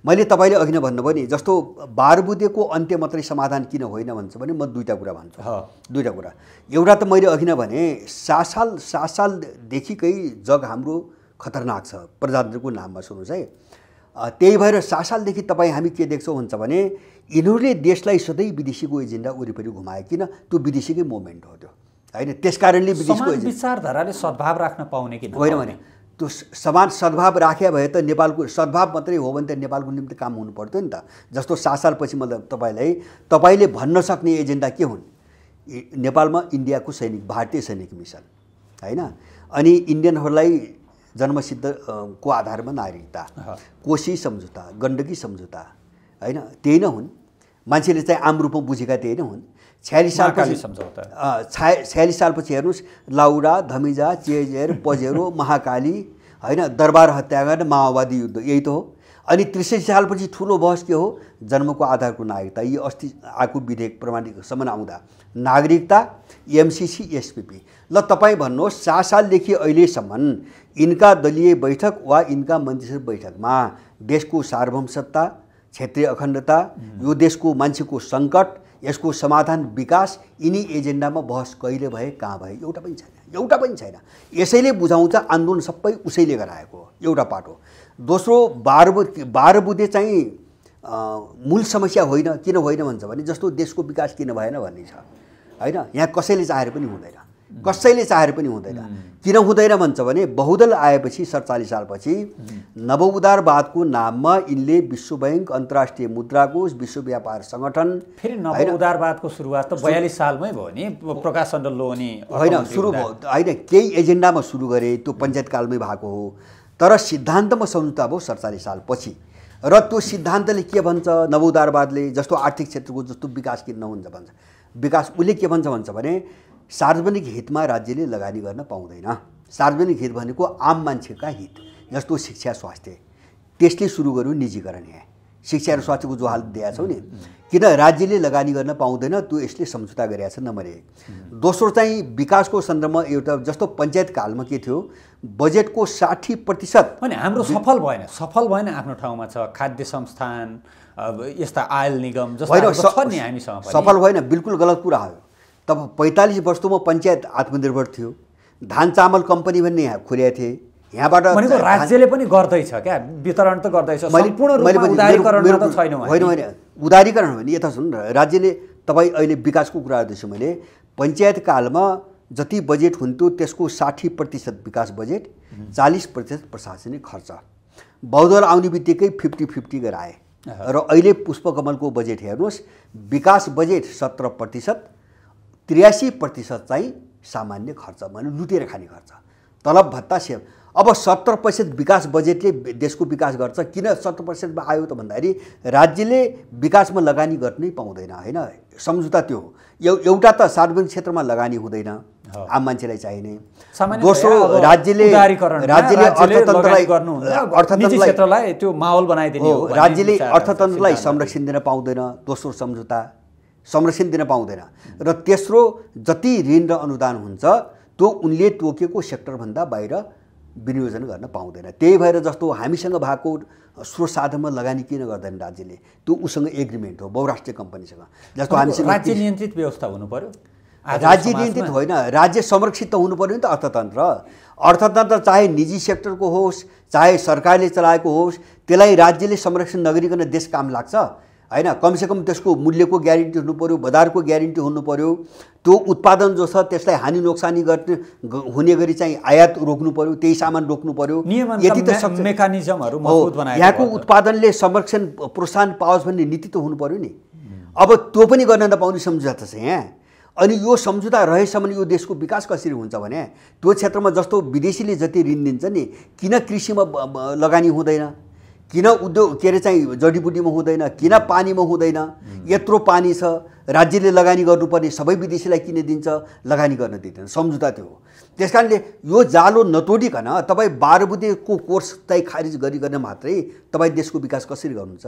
मैले तपाईँले अघि नै भन्नुभयो नि, जस्तो 12 बुँदेको अन्त्य मात्रै समाधान किन होइन भन्छ भने म दुईवटा कुरा भन्छु। दुईवटा कुरा, एउटा त मैले अघि नै भने 7 सालदेखिकै जग हाम्रो खतरनाक छ प्रजातन्त्रको नाममा, सुन्नुहोस् है। त्यही भएर 7 सालदेखि तपाईँ हामी के देख्छौँ भन्छ भने यिनीहरूले देशलाई सधैँ विदेशीको एजेन्डा वरिपरि घुमाए। किन? त्यो विदेशीकै मोमेन्ट हो त्यो होइन। त्यस कारणले विदेशको विचारधाराले सद्भाव राख्न पाउने किन होइन भने त्यो समान सद्भाव राखे भए त नेपालको सद्भाव मात्रै हो भने त नेपालको निम्ति काम हुनु पर्थ्यो नि त। जस्तो 7 सालपछि मतलब तपाईँले भन्न सक्ने एजेन्डा के हुन्? नेपालमा इन्डियाको सैनिक, भारतीय सैनिक मिसन होइन, अनि इन्डियनहरूलाई जन्मसिद्ध को आधारमा नागरिकता, कोशी सम्झौता, गण्डकी सम्झौता होइन, त्यही नै हुन्। मान्छेले चाहिँ आम रूपमा बुझेका त्यही नै हुन्। 46 सालपछि हेर्नुहोस्, लाउडा, धमिजा, चेजेर, पजेरो, महाकाली होइन, दरबार हत्याकाण्ड, माओवादी युद्ध, यही त हो। अनि 63 सालपछि ठुलो बहस के हो? जन्मको आधारको नागरिकता। यी अस्ति आएको विधेयक प्रमाणिकसम्म आउँदा नागरिकता, एमसिसी, एसपिपी। ल तपाईँ भन्नुहोस् 7 सालदेखि अहिलेसम्म यिनका दलीय बैठक वा यिनका मन्त्रीसभा बैठकमा देशको सार्वभौम सत्ता, क्षेत्रीय अखण्डता, यो देशको मान्छेको सङ्कट, यसको समाधान, विकास, यिनी एजेन्डामा बहस कहिले भए, कहाँ भए? एउटा पनि छैन। यसैले बुझाउँछ आन्दोलन सबै उसैले गराएको हो, एउटा पाटो। दोस्रो, 12 बुँदे चाहिँ मूल समस्या होइन। किन होइन भन्छ भने जस्तो देशको विकास किन भएन भन्ने छ होइन। यहाँ कसैले चाहेर पनि हुँदैन। कसैले चाहेर पनि हुँदैन। किन हुँदैन भन्छ भने बहुदल आएपछि 47 सालपछि नवउदारवादको नाममा यिनले विश्व बैंक, अन्तर्राष्ट्रिय मुद्रा कोष, विश्व व्यापार सङ्गठन, फेरि नवउदारवादको सुरुवात त 42 सालमै भयो नि, प्रकाश चन्द्र लोहनी होइन सुरु भयो होइन, केही एजेन्डामा सुरु गरे, त्यो पञ्चायतकालमै भएको हो, तर सिद्धान्तमा सम्झौता भयो 47 सालपछि। र त्यो सिद्धान्तले के भन्छ, नवउदारवादले जस्तो आर्थिक क्षेत्रको जस्तो विकास किन नहुन्छ भन्छ, विकास उसले के भन्छ भने सार्वजनिक हितमा राज्यले लगानी गर्न पाउँदैन। सार्वजनिक हित भनेको आम मान्छेका हित, जस्तो शिक्षा स्वास्थ्य, त्यसले सुरु गर्यो निजीकरण। यहाँ शिक्षा र स्वास्थ्यको जो हालत दिएको छौ नि, किन राज्यले लगानी गर्न पाउँदैन, त्यो यसले सम्झौता गरेको छ नम्बर 1। दोस्रो चाहिँ विकासको सन्दर्भमा एउटा जस्तो पञ्चायतकालमा के थियो, बजेटको 60% अनि हाम्रो सफल भएन आफ्नो ठाउँमा छ। खाद्य संस्थान, यस्ता आयल निगम जस्तो छ नि हामीसँग सफल भएन, बिल्कुल गलत कुरा हो। तब 45 वर्षमा पञ्चायत आत्मनिर्भर थियो, धान चामल कम्पनी भन्ने यहाँ खोलेका थिए, यहाँबाट भनेको राज्यले पनि गर्दैछ क्या, वितरण त गर्दैछ, सम्पूर्ण रूपमा उदारीकरण त छैन। होइन उदारीकरण भने यता सुन, राज्यले तपाईँ अहिले विकासको कुरा गर्दैछु मैले, पञ्चायत कालमा जति बजेट हुन्थ्यो त्यसको 60% विकास बजेट, 40% प्रशासनिक खर्च। बहुदल आउने बित्तिकै 50-50 गराए। र अहिले पुष्पकमलको बजेट हेर्नुहोस्, विकास बजेट 17%, 83% चाहिँ सामान्य खर्च, भने लुटेर खाने खर्च, तलब भत्ता सेव। अब 70% विकास बजेटले देशको विकास गर्छ, किन 70% आयो त भन्दाखेरि राज्यले विकासमा लगानी गर्नै पाउँदैन। होइन, सम्झौता त्यो हो। एउटा त सार्वजनिक क्षेत्रमा लगानी हुँदैन, आम मान्छेलाई चाहिने। दोस्रो राज्यले अर्थतन्त्रलाई त्यो माहौल बनाइदिने हो, राज्यले अर्थतन्त्रलाई संरक्षण दिन पाउँदैन, दोस्रो सम्झौता संरक्षण दिन पाउँदैन। र तेस्रो जति ऋण र अनुदान हुन्छ त्यो उनले तोकेको सेक्टरभन्दा बाहिर विनियोजन गर्न पाउँदैन। त्यही भएर जस्तो हामीसँग भएको स्रोत साधनमा लगानी किन गर्दैन राज्यले, त्यो उसँग एग्रिमेन्ट हो बहुराष्ट्रिय कम्पनीसँग। जस्तो हामीसँग राज्य नियन्त्रित व्यवस्था हुनु पर्यो, राज्य नियन्त्रित होइन, राज्य संरक्षित त हुनु पर्यो नि त। अर्थतन्त्र चाहे निजी सेक्टरको होस् चाहे सरकारले चलाएको होस्, त्यसलाई राज्यले संरक्षण नगरिकन देश काम लाग्छ होइन। कमसेकम त्यसको मूल्यको ग्यारेन्टी हुनु पर्यो, बजारको ग्यारेन्टी हुनु पर्यो, त्यो उत्पादन जो छ त्यसलाई हानि नोक्सानी गर्ने हुने गरी चाहिँ आयात रोक्नु पर्यो, त्यही सामान रोक्नु पर्यो। यति त मेकानिजमहरू मजबुत बनाएर यहाँको उत्पादनले संरक्षण प्रोत्साहन पाओस् भन्ने नीति त हुनु पर्यो नि। अब त्यो पनि गर्न नपाउने सम्झौता छ यहाँ। अनि यो सम्झौता रहेसम्म यो देशको विकास कसरी हुन्छ भने, त्यो क्षेत्रमा जस्तो विदेशीले जति ऋण दिन्छ नि, किन कृषिमा लगानी हुँदैन, किन उद्योग के अरे चाहिँ जडीबुटीमा हुँदैन, किन पानीमा हुँदैन, यत्रो पानी छ, राज्यले लगानी गर्नुपर्ने सबै विदेशीलाई किन दिन्छ, लगानी गर्न दिँदैन, सम्झौता त्यो हो। त्यस कारणले यो जालो नतोडिकन तपाईँ 12 बुँदेको कोर्स चाहिँ खारिज गरिकन मात्रै तपाईँ देशको विकास कसरी गर्नुहुन्छ।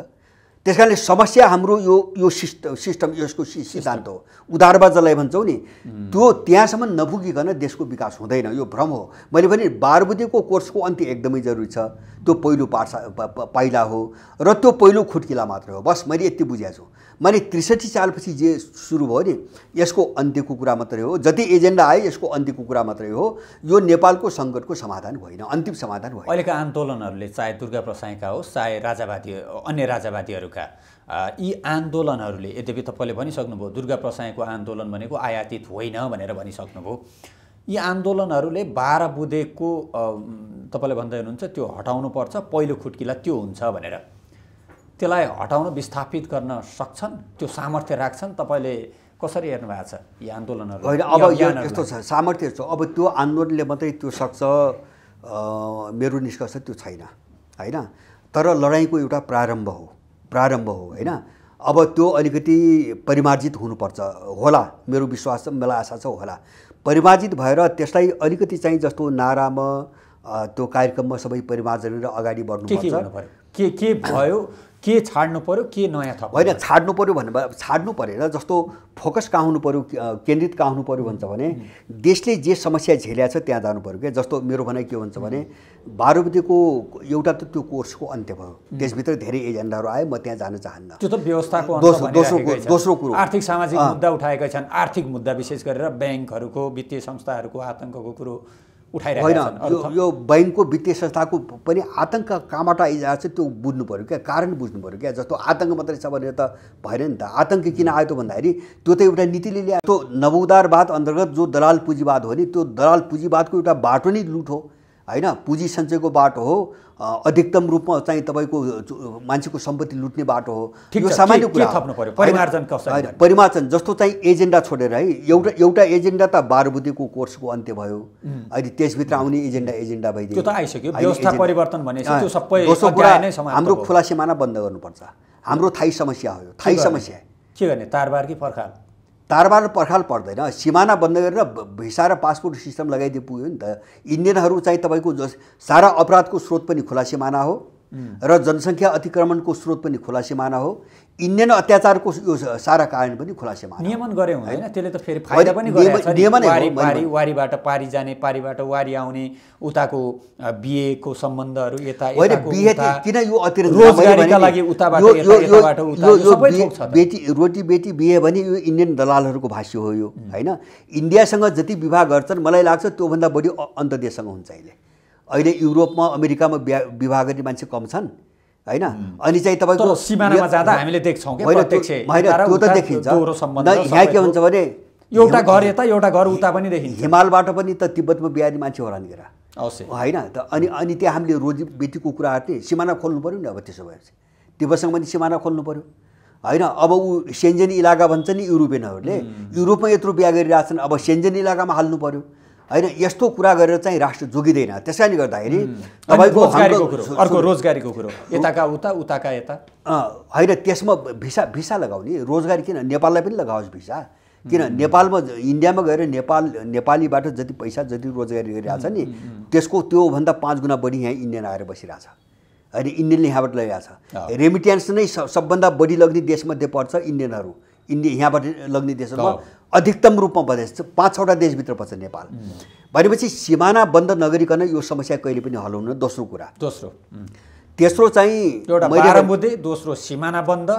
त्यस कारणले समस्या हाम्रो यो सिस्टम यसको सिद्धान्त हो। उदारवाद जसलाई भन्छौँ नि, त्यो त्यहाँसम्म नपुगिकन देशको विकास हुँदैन, यो भ्रम हो। मैले भने 12 बुँदेको कोर्सको अन्त्य एकदमै जरुरी छ, त्यो पहिलो पाइला हो र त्यो पहिलो खुट्किला मात्रै हो। बस मैले यति बुझेको छु। मैले 63 सालपछि जे सुरु भयो नि, यसको अन्त्यको कुरा मात्रै हो। जति एजेन्डा आयो यसको अन्त्यको कुरा मात्रै हो। यो नेपालको सङ्कटको समाधान होइन, अन्तिम समाधान होइन। अहिलेका आन्दोलनहरूले चाहे दुर्गा प्रसाईका होस् चाहे अन्य राजावादीहरूका, यी आन्दोलनहरूले, यद्यपि तपाईँले भनिसक्नुभयो दुर्गा प्रसाईको आन्दोलन भनेको आयातित होइन भनेर भनिसक्नुभयो, यी आन्दोलनहरूले 12 बुँदेको तपाईँले भन्दै हुनुहुन्छ त्यो हटाउनुपर्छ, पहिलो खुट्किला त्यो हुन्छ भनेर, त्यसलाई हटाउन विस्थापित गर्न सक्छन्, त्यो सामर्थ्य राख्छन्? तपाईँले कसरी हेर्नु भएको छ यी आन्दोलनहरू? होइन, अब यस्तो छ, सामर्थ्य छ। अब त्यो आन्दोलनले मात्रै त्यो सक्छ मेरो निष्कर्ष त्यो छैन होइन। तर लडाइँको एउटा प्रारम्भ हो होइन। अब त्यो अलिकति परिमार्जित हुनुपर्छ होला, मेरो विश्वास छ, मलाई आशा छ होला। परिमार्जित भएर त्यसलाई अलिकति चाहिँ जस्तो नारामा त्यो कार्यक्रममा सबै परिमार्जन गरेर अगाडि बढ्नुपर्छ। के भयो, के छाड्नु पर्यो, के नयाँ थप होइन, छाड्नु पर्यो भने छाड्नु परेन। जस्तो फोकस कहाँ हुनु पर्यो, केन्द्रित कहाँ हुनु पर्यो भन्छ भने देशले जे समस्या झेल्या छ त्यहाँ जानु पर्यो क्या। जस्तो मेरो भनाइ के भन्छ भने 12 बुँदेको एउटा त त्यो कोर्सको अन्त्य भयो, त्यसभित्र धेरै एजेन्डाहरू आयो, म त्यहाँ जान चाहन्न। त्यो त व्यवस्थाको दोस्रो कुरो आर्थिक सामाजिक मुद्दा उठाएका छन्, आर्थिक मुद्दा विशेष गरेर ब्याङ्कहरूको, वित्तीय संस्थाहरूको आतङ्कको कुरो उठाइरहेका छन्। यो बैंकको वित्तीय संस्थाको पनि आतंक कहाँबाट आइरहेको छ त्यो बुझ्नु पर्यो क्या, कारण बुझ्नु पर्यो क्या। जस्तो आतंक मात्रै छ भनेर त भएन नि त। आतंक किन आयो त भन्दाखेरि त्यो त एउटा नीतिले ल्यायो। त्यो नवोदारवाद अन्तर्गत जो दलाल पुँजीवाद हो नि, त्यो दलाल पुँजीवादको एउटा बाटो नै लुट हो होइन, पुँजी सञ्चयको बाटो हो, अधिकतम रूपमा चाहिँ तपाईँको मान्छेको सम्पत्ति लुट्ने बाटो हो। यो सामान्य कुरा हो। परिमार्जन जस्तो चाहिँ एजेन्डा छोडेर है, एउटा एजेन्डा त 12 बुँदेको कोर्सको अन्त्य भयो, अहिले त्यसभित्र आउने एजेन्डा भइदियो, त्यो त आइसक्यो। व्यवस्था परिवर्तन भनेपछि त्यो सबै दोस्रो कुरा हाम्रो खुला सिमाना बन्द गर्नुपर्छ। हाम्रो थाई समस्या हो यो, थाई समस्या के गर्ने, तारबार कि पर्खाल? तारबार र पर्खाल पर्दैन, सिमाना बन्द गरेर भिसा र पासपोर्ट सिस्टम लगाइदिए पुग्यो नि त। इन्डियनहरू चाहिँ तपाईँको सारा अपराधको स्रोत पनि खुला सिमाना हो र जनसङ्ख्या अतिक्रमणको स्रोत पनि खुला सिमाना हो। इन्डियन अत्याचारको यो सारा कारण पनि खुला सिमाना। नियमन गरे हुँदैन, त्यसले त फेरि फाइदा पनि गरेछ नि। वारीबाट पारी जाने, पारीबाट वारी आउने, उताको बिहेको सम्बन्धहरू यता यताको किन यो अतिरिक्त रोजगारीका लागि उताबाट यताबाट उता सबै थोक छ। रोटी बेटी बिहे भने यो इन्डियन दलालहरूको भाष्य हो यो होइन। इन्डियासँग जति विवाह गर्छन् मलाई लाग्छ त्योभन्दा बढी अन्त देशसँग हुन्छ। अहिले युरोपमा अमेरिकामा विवाह गर्ने मान्छे कम छन् होइन। अनि चाहिँ तपाईँको सिमानामा जाँदा हामीले देख्छौँ क्या प्रत्यक्ष, त्यो त देखिन्छ। यहाँ के हुन्छ भने एउटा घर यता एउटा घर उता पनि देखिन्छ। हिमालबाट पनि त तिब्बतमा बिहारी मान्छे होला नि केरा अवश्य होइन त। अनि त्यहाँ हामीले रोजी बेटीको कुरा हाट्ने सिमाना खोल्नु पऱ्यो नि। अब त्यसो भएपछि तिब्बतसँग पनि सिमाना खोल्नु पऱ्यो होइन। अब ऊ सेन्जेन इलाका भन्छ नि युरोपियनहरूले, युरोपमा यत्रो बिहा गरिरहेछन्, अब सेन्जेन इलाकामा हाल्नु पऱ्यो होइन। यस्तो कुरा गरेर चाहिँ राष्ट्र जोगिँदैन। त्यस कारणले गर्दाखेरि तपाईँको अर्को रोजगारीको कुरो, यताका उता उताका यता होइन, त्यसमा भिसा लगाउने। रोजगारी किन नेपाललाई पनि लगाओस् भिसा, किन नेपालमा इन्डियामा गएर नेपालीबाट जति पैसा जति रोजगारी गरिरहेछ नि त्यसको त्योभन्दा 5 गुणा बढी यहाँ इन्डियन आएर बसिरहेछ होइन। इन्डियनले यहाँबाट लगिरहेछ। रेमिट्यान्स नै सबभन्दा बढी लग्ने देशमध्ये पर्छ इन्डियनहरू। यहाँबाट लग्ने देशमा अधिकतम रूपमा बढेछ, 5-6वटा देशभित्र पर्छ नेपाल। भनेपछि सिमाना बन्द नगरिकन यो समस्या कहिले पनि हल हुन्न। दोस्रो कुरा, तेस्रो चाहिँ एउटा 12 बुँदे, दोस्रो सिमाना बन्द,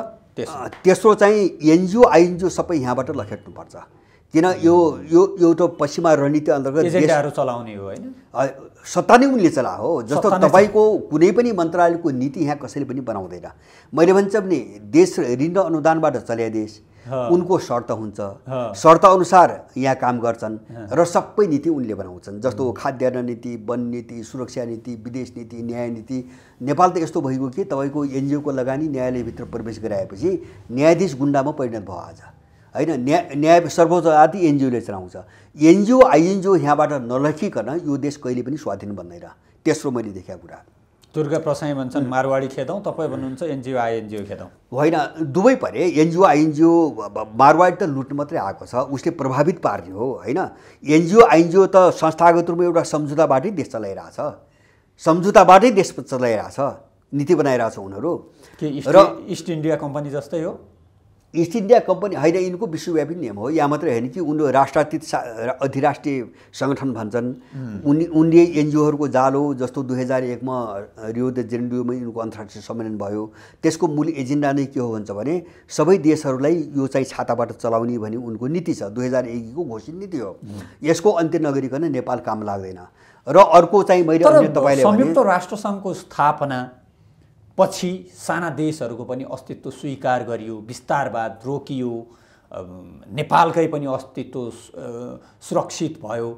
तेस्रो चाहिँ एनजिओ आइएनजिओ सबै यहाँबाट लखेट्नुपर्छ। किन यो एउटा पश्चिमा रणनीति अन्तर्गत एजेन्डाहरू चलाउने हो होइन। सत्ता नै उनले चला हो। जस्तो तपाईँको कुनै पनि मन्त्रालयको नीति यहाँ कसैले पनि बनाउँदैन। मैले भन्छ भने देश ऋण र अनुदानबाट चल्या देश, उनको शर्त हुन्छ, शर्त अनुसार यहाँ काम गर्छन् र सबै नीति उनले बनाउँछन्। जस्तो खाद्यान्न नीति, वन नीति, सुरक्षा नीति, विदेश नीति, न्याय नीति। नेपाल त यस्तो भइगयो कि तपाईँको एनजिओको लगानी न्यायालयभित्र प्रवेश गराएपछि न्यायाधीश गुन्डामा परिणत भयो आज होइन। न्याय सर्वोच्च अदालत एनजिओले चलाउँछ। एनजिओ आइएनजिओ यहाँबाट नलखिकन यो देश कहिले पनि स्वाधीन बन्दैन। तेस्रो मैले देखेको कुरा, दुर्गा प्रसाई भन्छन् मारवाडी खेदौँ, तपाईँ भन्नुहुन्छ एनजिओ आइएनजिओ खेदौँ। होइन, दुवै परे। एनजिओ आइएनजिओ मारवाडी त लुट्नु मात्रै आएको छ, उसले प्रभावित पार्ने हो होइन। एनजिओ आइएनजिओ त संस्थागत रूपमा एउटा सम्झौताबाटै देश चलाइरहेछ, सम्झौताबाटै देश चलाइरहेछ, नीति बनाइरहेछ उनीहरू। र इस्ट इन्डिया कम्पनी जस्तै हो। इस्ट इन्डिया कम्पनी होइन, यिनको विश्वव्यापी नियम हो। यहाँ मात्रै होइन कि उनीहरू राष्ट्रातीत अधिराष्ट्रिय सङ्गठन भन्छन्। उनले एनजिओहरूको जाल हो। जस्तो 2001मा रियो द जेनेरियोमा यिनको अन्तर्राष्ट्रिय सम्मेलन भयो। त्यसको मूल एजेन्डा नै के हो भन्छ भने सबै देशहरूलाई यो चाहिँ छाताबाट चलाउने भन्ने उनको नीति छ। 2001 को घोषित नीति हो। यसको अन्त्य नगरिकन नेपाल काम लाग्दैन। र अर्को चाहिँ मैले तपाईँले संयुक्त राष्ट्रसङ्घको स्थापना पछि साना देशहरूको पनि अस्तित्व स्वीकार गरियो, विस्तारवाद रोकियो, नेपालकै पनि अस्तित्व सुरक्षित भयो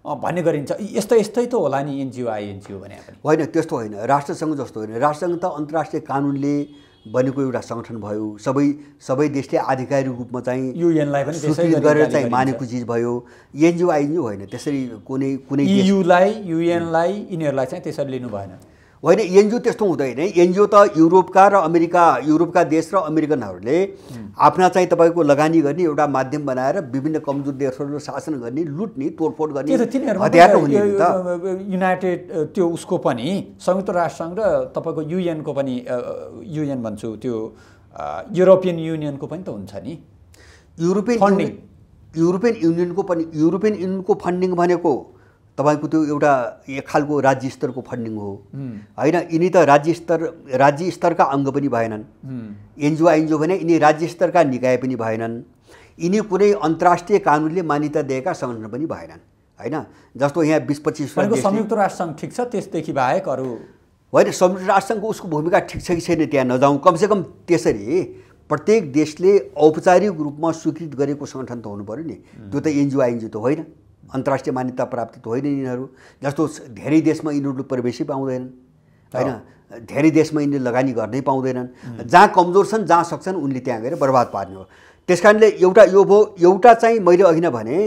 भन्ने गरिन्छ। यस्तै त होला नि एनजिओ आइएनजिओ भने पनि। होइन, त्यस्तो होइन। राष्ट्रसङ्घ जस्तो होइन। राष्ट्रसङ्घ त अन्तर्राष्ट्रिय कानुनले बनेको एउटा सङ्गठन भयो। सबै देशले आधिकारिक रूपमा चाहिँ युएनलाई पनि स्वीकृत गरेर चाहिँ मानेको चिज भयो। एनजिओ आइएनजिओ होइन। त्यसरी कुनै युलाई युएनलाई यिनीहरूलाई चाहिँ त्यसरी लिनु भएन। होइन, एनजिओ त्यस्तो हुँदैन। एनजिओ त युरोपका र युरोपका देश र अमेरिकनहरूले आफ्ना चाहिँ तपाईँको लगानी गर्ने एउटा माध्यम बनाएर विभिन्न कमजोर देशहरू शासन गर्ने, लुट्ने, तोडफोड गर्ने हतियार हुने त। युनाइटेड त्यो उसको पनि संयुक्त राष्ट्रसङ्घ र तपाईँको युएनको पनि, युएन भन्छु त्यो युरोपियन युनियनको पनि त हुन्छ नि युरोपियन युनियनको फन्डिङ भनेको तपाईँको त्यो एउटा एक खालको राज्य स्तरको फन्डिङ हो होइन। यिनी त राज्य स्तरका अङ्ग पनि भएनन्। एनजिओ आइएनजिओ भने यिनी राज्य स्तरका निकाय पनि भएनन्। यिनी कुनै अन्तर्राष्ट्रिय कानुनले मान्यता दिएका सङ्गठन पनि भएनन् होइन। जस्तो यहाँ 20-25 संयुक्त राष्ट्रसङ्घ ठिक छ, त्यसदेखि बाहेक अरू होइन। संयुक्त राष्ट्रसङ्घको उसको भूमिका ठिक छ कि छैन त्यहाँ नजाउँ, कमसेकम त्यसरी प्रत्येक देशले औपचारिक रूपमा स्वीकृत गरेको सङ्गठन त हुनु पऱ्यो नि। त्यो त एनजिओ आइएनजिओ त होइन, अन्तर्राष्ट्रिय मान्यता प्राप्त त होइन यिनीहरू। जस्तो धेरै देशमा यिनीहरूले प्रवेशै पाउँदैनन् होइन, धेरै देशमा यिनीहरूले लगानी गर्नै पाउँदैनन्। जहाँ कमजोर छन्, जहाँ सक्छन् उनले त्यहाँ गएर बर्बाद पार्ने हो। त्यस कारणले एउटा यो भयो, एउटा चाहिँ मैले अघि नै भने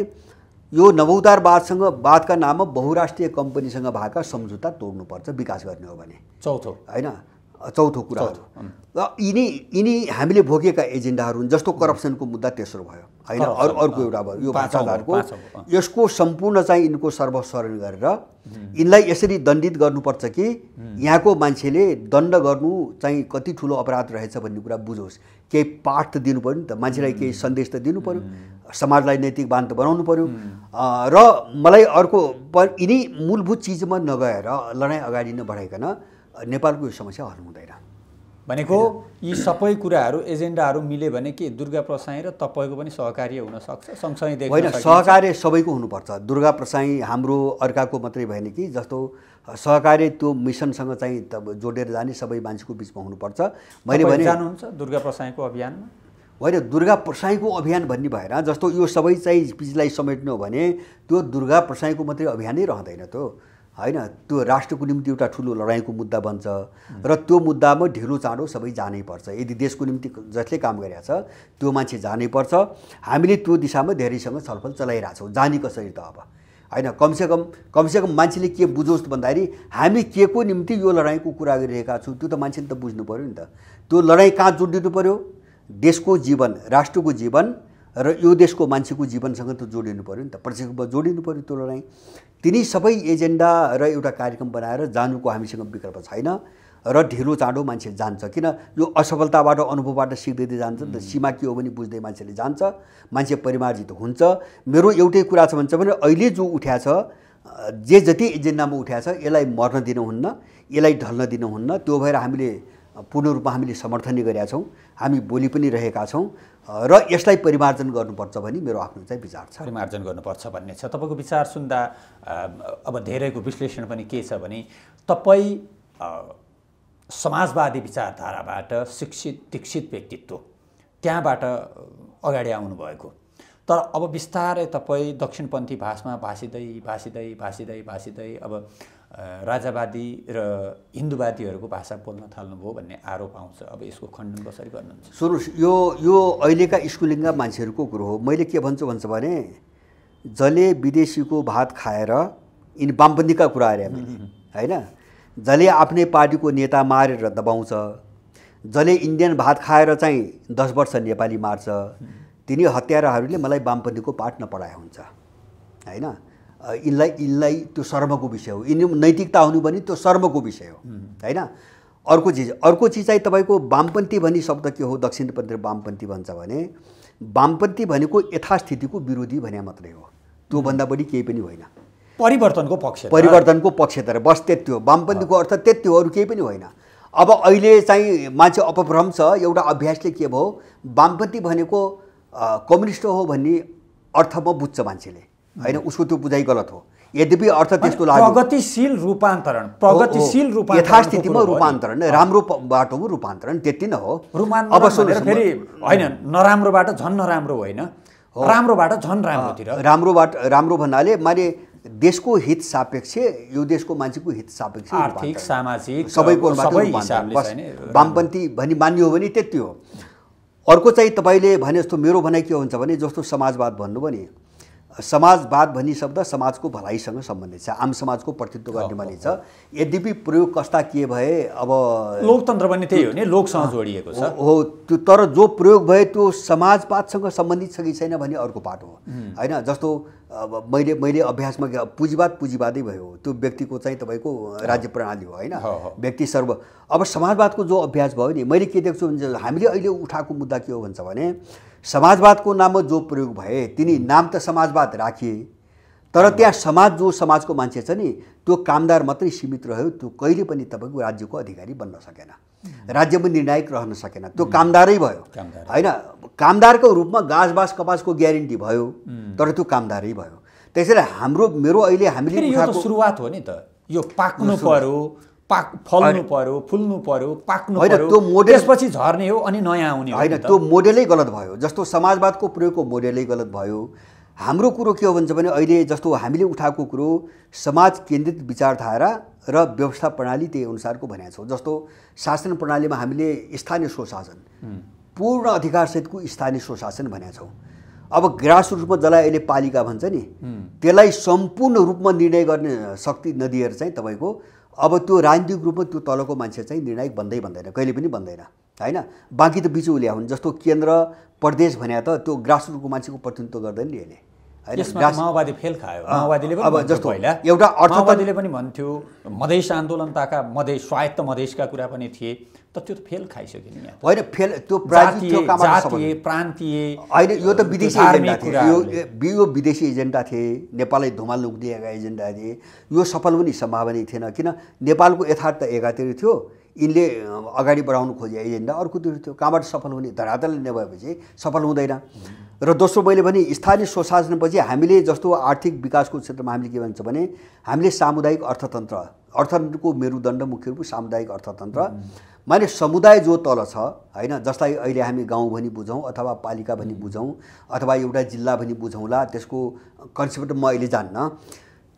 यो नवोदारवादका नाममा बहुराष्ट्रिय कम्पनीसँग भएका सम्झौता तोड्नुपर्छ विकास गर्ने हो भने। चौथो होइन, चौथो कुरा र यिनी हामीले भोगेका एजेन्डाहरू हुन्। जस्तो करप्सनको मुद्दा तेस्रो भयो होइन, अर्को एउटा भयो यो भ्रष्टाचारको। यसको सम्पूर्ण चाहिँ यिनको सर्वस्वरण गरेर यिनलाई यसरी दण्डित गर्नुपर्छ कि यहाँको मान्छेले दण्ड गर्नु चाहिँ कति ठुलो अपराध रहेछ भन्ने कुरा बुझोस्। केही पाठ त दिनु पऱ्यो नि त, मान्छेलाई केही सन्देश त दिनु पऱ्यो, समाजलाई नैतिकवान त बनाउनु पऱ्यो। र मलाई अर्को यिनी मूलभूत चिजमा नगएर लडाइँ अगाडि नबढाइकन नेपालको यो समस्या हल हुँदैन। भनेको यी सबै कुराहरू एजेन्डाहरू मिले भने के दुर्गा प्रसाई र तपाईँको पनि सहकार्य हुनसक्छ सँगसँगै देख्न होइन, सहकार्य सबैको हुनुपर्छ। दुर्गा प्रसाई हाम्रो अर्काको मात्रै भएन कि, जस्तो सहकार्य त्यो मिसनसँग चाहिँ जोडेर जाने सबै मान्छेको बिचमा हुनुपर्छ। मैले भने जानुहुन्छ दुर्गा प्रसाईको अभियानमा? होइन, दुर्गा प्रसाईको अभियान भन्ने भएर जस्तो यो सबै चाहिँ चिजलाई समेट्नु हो भने त्यो दुर्गा प्रसाईको मात्रै अभियानै रहँदैन त होइन। त्यो राष्ट्रको निम्ति एउटा ठुलो लडाइँको मुद्दा बन्छ र त्यो मुद्दामा ढिलो चाँडो सबै जानै पर्छ। यदि देशको निम्ति जसले काम गरिरहेछ त्यो मान्छे जानै पर्छ। हामीले त्यो दिशामा धेरैसँग छलफल चलाइरहेछौँ, जाने कसरी त अब होइन। कमसेकम मान्छेले के बुझोस् भन्दाखेरि हामी के को निम्ति यो लडाइँको कुरा गरिरहेका छौँ त्यो त मान्छेले त बुझ्नु पऱ्यो नि त। त्यो लडाइँ कहाँ जोडिनु पऱ्यो? देशको जीवन, राष्ट्रको जीवन र यो देशको मान्छेको जीवनसँग त जोडिनु पऱ्यो नि त, प्रत्यक्षमा जोडिनु पऱ्यो त्यो लडाइँ। तिनी सबै एजेन्डा र एउटा कार्यक्रम बनाएर जानुको हामीसँग विकल्प छैन र ढिलो चाँडो मान्छे जान्छ। किन यो असफलताबाट अनुभवबाट सिक्दै जान्छ नि त। सीमा के हो भने बुझ्दै मान्छेले जान्छ, मान्छे परिमार्जित हुन्छ। मेरो एउटै कुरा छ भन्छ भने अहिले जो उठ्या छ, जे जति एजेन्डामा उठ्या छ यसलाई मर्न दिनुहुन्न, यसलाई ढल्न दिनुहुन्न। त्यो भएर हामीले पूर्ण रूपमा हामीले समर्थन गरेका छौँ, हामी बोली पनि रहेका छौँ र यसलाई परिमार्जन गर्नुपर्छ भन्ने मेरो आफ्नो चाहिँ विचार छ। परिमार्जन गर्नुपर्छ भन्ने छ। तपाईँको विचार सुन्दा अब धेरैको विश्लेषण पनि के छ भने तपाईँ समाजवादी विचारधाराबाट शिक्षित दीक्षित व्यक्तित्व त्यहाँबाट अगाडि आउनुभएको, तर अब बिस्तारै तपाईँ दक्षिणपन्थी भाषामा भाषिँदै अब राजावादी र हिन्दूवादीहरूको भाषा बोल्न थाल्नुभयो भन्ने आरोप आउँछ। अब यसको खण्डन कसरी गर्नुहुन्छ? सुन्नुहोस्, यो अहिलेका स्कुलिङ्गा मान्छेहरूको कुरो हो। मैले के भन्छ भने जसले विदेशीको भात खाएर यिनी वामपन्थीका कुरा अरे होइन, जसले आफ्नै पार्टीको नेता मारेर दबाउँछ, जसले इन्डियन भात खाएर चाहिँ 10 वर्ष नेपाली मार्छ, तिनी हत्याराहरूले मलाई वामपन्थीको पाठ नपढाए हुन्छ होइन। यिनलाई त्यो शर्मको विषय हो। यिनी नैतिकता हुनु भने त्यो शर्मको विषय हो होइन। अर्को चिज चाहिँ तपाईँको वामपन्थी भन्ने शब्द के हो? दक्षिणपन्थी वामपन्थी भन्छ भने वामपन्थी भनेको यथास्थितिको विरोधी भने मात्रै हो, त्योभन्दा बढी केही पनि होइन। परिवर्तनको पक्षधर बस त्यति हो। वामपन्थीको अर्थ त्यति हो, अरू केही पनि होइन। अब अहिले चाहिँ मान्छे अपभ्रम छ, एउटा अभ्यासले के भयो वामपन्थी भनेको कम्युनिस्ट हो भन्ने अर्थमा बुझ्छ मान्छेले होइन, उसको त्यो बुझाइ गलत हो। यद्यपि अर्थ त्यस्तो लाग्यो प्रगतिशील रूपान्तरण यथास्थितिमा रूपान्तरण, राम्रो बाटोमा रूपान्तरण, त्यति नै हो। अब फेरि होइन, नराम्रोबाट झन् नराम्रो होइन, राम्रोबाट झन् राम्रोतिर। राम्रो भन्नाले मैले देशको हित सापेक्ष, यो देशको मान्छेको हित सापेक्ष, आर्थिक सामाजिक सबैको वामपन्थी भनी मान्यो भने त्यति हो। अर्को चाहिँ तपाईँले भने जस्तो मेरो भनाइ के हुन्छ भने जस्तो समाजवाद भन्नुभयो नि, समाजवाद भन्ने शब्द समाजको भलाइसँग सम्बन्धित छ, आम समाजको प्रतिनिधित्व गर्ने माने छ। यद्यपि प्रयोग कस्ता के भए, अब लोकतन्त्र पनि त्यही हो नि, लोकसँग जोडिएको छ हो त्यो, तर जो प्रयोग भए त्यो समाजवादसँग सम्बन्धित छ कि छैन भन्ने अर्को पाटो हो होइन। जस्तो अब मैले अभ्यासमा पुँजीवादै भयो, त्यो व्यक्तिको चाहिँ तपाईँको राज्य प्रणाली हो होइन, व्यक्ति सर्व। अब समाजवादको जो अभ्यास भयो नि, मैले के देख्छु भने हामीले अहिले उठाएको मुद्दा के हो भन्छ भने समाजवादको नाममा जो प्रयोग भए तिनी नाम त समाजवाद राखिए, तर त्यहाँ समाजको मान्छे छ नि त्यो कामदार मात्रै सीमित रह्यो। त्यो कहिले पनि तपाईँको राज्यको अधिकारी बन्न सकेन, राज्यमा निर्णायक रहन सकेन, त्यो कामदारै भयो होइन। कामदारको रूपमा गाँसबास कपासको ग्यारेन्टी भयो, तर त्यो कामदारै भयो। त्यसैले मेरो अहिले हामीले यो त सुरुवात हो नि त, यो पाक्नु पर्यो, फल्नु पर्यो, फुल्नु पर्यो, पाक्नु पर्यो, त्यो मोडेल त्यसपछि झर्ने हो अनि नयाँ आउने हो। होइन, त्यो मोडेलै गलत भयो। जस्तो समाजवादको प्रयोगको मोडेलै गलत भयो। हाम्रो कुरो के हो भन्छ भने अहिले जस्तो हामीले उठाएको कुरो समाज केन्द्रित विचारधारा र व्यवस्था प्रणाली त्यही अनुसारको भनेको छौँ। जस्तो शासन प्रणालीमा हामीले स्थानीय स्वशासन, पूर्ण अधिकारसहितको स्थानीय स्वशासन भनेका छौँ। अब ग्रास रुटमा जसलाई अहिले पालिका भन्छ नि, त्यसलाई सम्पूर्ण रूपमा निर्णय गर्ने शक्ति नदिएर चाहिँ तपाईँको अब त्यो राजनीतिक रूपमा त्यो तलको मान्छे चाहिँ निर्णायक भन्दैन, कहिले पनि भन्दैन होइन। बाँकी त बिचौलिया हुन्। जस्तो केन्द्र प्रदेश भने त त्यो ग्रास रुटको मान्छेको प्रतिनिधित्व गर्दैन नि यसले। माओवादी फेल खायो। माओवादीले पनि अब जस्तो पहिला एउटा माओवादीले पनि भन्थ्यो, मधेस आन्दोलनताका स्वायत्त मधेसका कुरा पनि थिए, त त्यो त फेल खाइसक्यो नि। होइन, फेल त्यो जातीय प्रान्तीय होइन, यो त विदेशी एजेन्डा थिए। यो विदेशी एजेन्डा थिए, नेपाललाई धुमाल नोक्दिएका एजेन्डा थिए। यो सफल पनि सम्भावना थिएन, किन नेपालको यथार्थ एकातिर थियो, यिनले अगाडि बढाउनु खोजे एजेन्डा अर्कोतिर थियो। कहाँबाट सफल हुने, धरातलले नभएपछि सफल हुँदैन। र दोस्रो मैले भने स्थानीय स्वशासनपछि हामीले जस्तो आर्थिक विकासको क्षेत्रमा हामीले के भन्छ भने हामीले सामुदायिक अर्थतन्त्रको मेरुदण्ड मुख्य रूपमा सामुदायिक अर्थतन्त्र, माने समुदाय जो तल छ होइन, जसलाई अहिले हामी गाउँ भनी बुझौँ अथवा पालिका भनी बुझौँ अथवा एउटा जिल्ला भनी बुझौँला, त्यसको कन्सेप्ट म अहिले जान्न।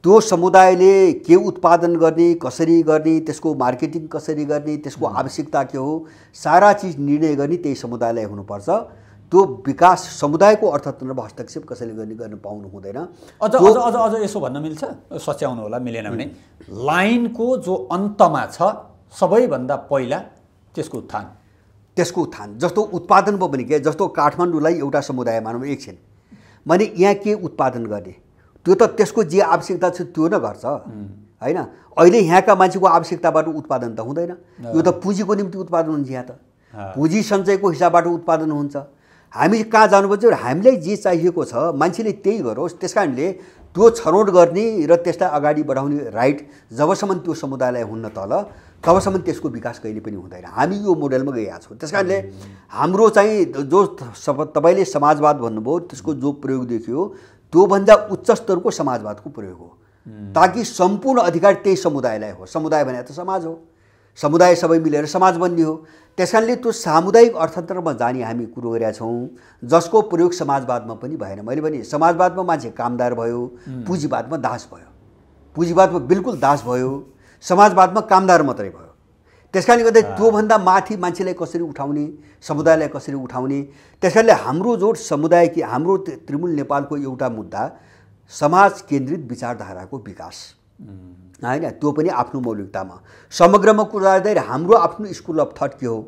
त्यो समुदायले के उत्पादन गर्ने, कसरी गर्ने, त्यसको मार्केटिङ कसरी गर्ने, त्यसको आवश्यकता के हो, सारा चिज निर्णय गर्ने त्यही समुदायलाई हुनुपर्छ। त्यो विकास समुदायको अर्थतन्त्रमा हस्तक्षेप कसैले गर्न पाउनु हुँदैन। अझ यसो भन्न मिल्छ, सच्याउनु होला मिलेन भने, लाइनको जो अन्तमा छ सबैभन्दा पहिला त्यसको उत्थान। जस्तो उत्पादनमा पनि के, जस्तो काठमाडौँलाई एउटा समुदाय मानौँ एकछिन, माने यहाँ के उत्पादन गर्ने, त्यो त त्यसको जे आवश्यकता छ त्यो न गर्छ होइन। अहिले यहाँका मान्छेको आवश्यकताबाट उत्पादन त हुँदैन, यो त पुँजीको निम्ति उत्पादन हुन्छ। यहाँ त पुँजी सञ्चयको हिसाबबाट उत्पादन हुन्छ। हामी कहाँ जानुपर्छ, हामीलाई जे चाहिएको छ मान्छेले त्यही गरोस्। त्यस कारणले त्यो छनौट गर्ने र त्यसलाई अगाडि बढाउने राइट जबसम्म त्यो समुदायलाई हुन्न तल, तबसम्म त्यसको विकास कहिले पनि हुँदैन। हामी यो मोडेलमा गएका छौँ। त्यस कारणले हाम्रो चाहिँ जो तपाईँले समाजवाद भन्नुभयो त्यसको जो प्रयोग देखियो त्योभन्दा उच्च स्तरको समाजवादको प्रयोग हो, ताकि सम्पूर्ण अधिकार त्यही समुदायलाई हो। समुदाय भने त समाज हो, समुदाय सबै मिलेर समाज बन्ने हो। त्यस कारणले त्यो सामुदायिक अर्थतन्त्रमा जाने हामी कुरो गरेका छौँ, जसको प्रयोग समाजवादमा पनि भएन। मैले भने समाजवादमा मान्छे कामदार भयो, पुँजीवादमा दास भयो। पुँजीवादमा बिल्कुल दास भयो, समाजवादमा कामदार मात्रै भयो। त्यस कारणले गर्दा त्योभन्दा माथि मान्छेलाई कसरी उठाउने, समुदायलाई कसरी उठाउने। त्यस कारणले हाम्रो जो समुदाय कि हाम्रो तृणमूल नेपालको एउटा मुद्दा समाज केन्द्रित विचारधाराको विकास होइन, त्यो पनि आफ्नो मौलिकतामा समग्रमा कुरा गर्दा हाम्रो आफ्नो स्कुल अफ थट के हो।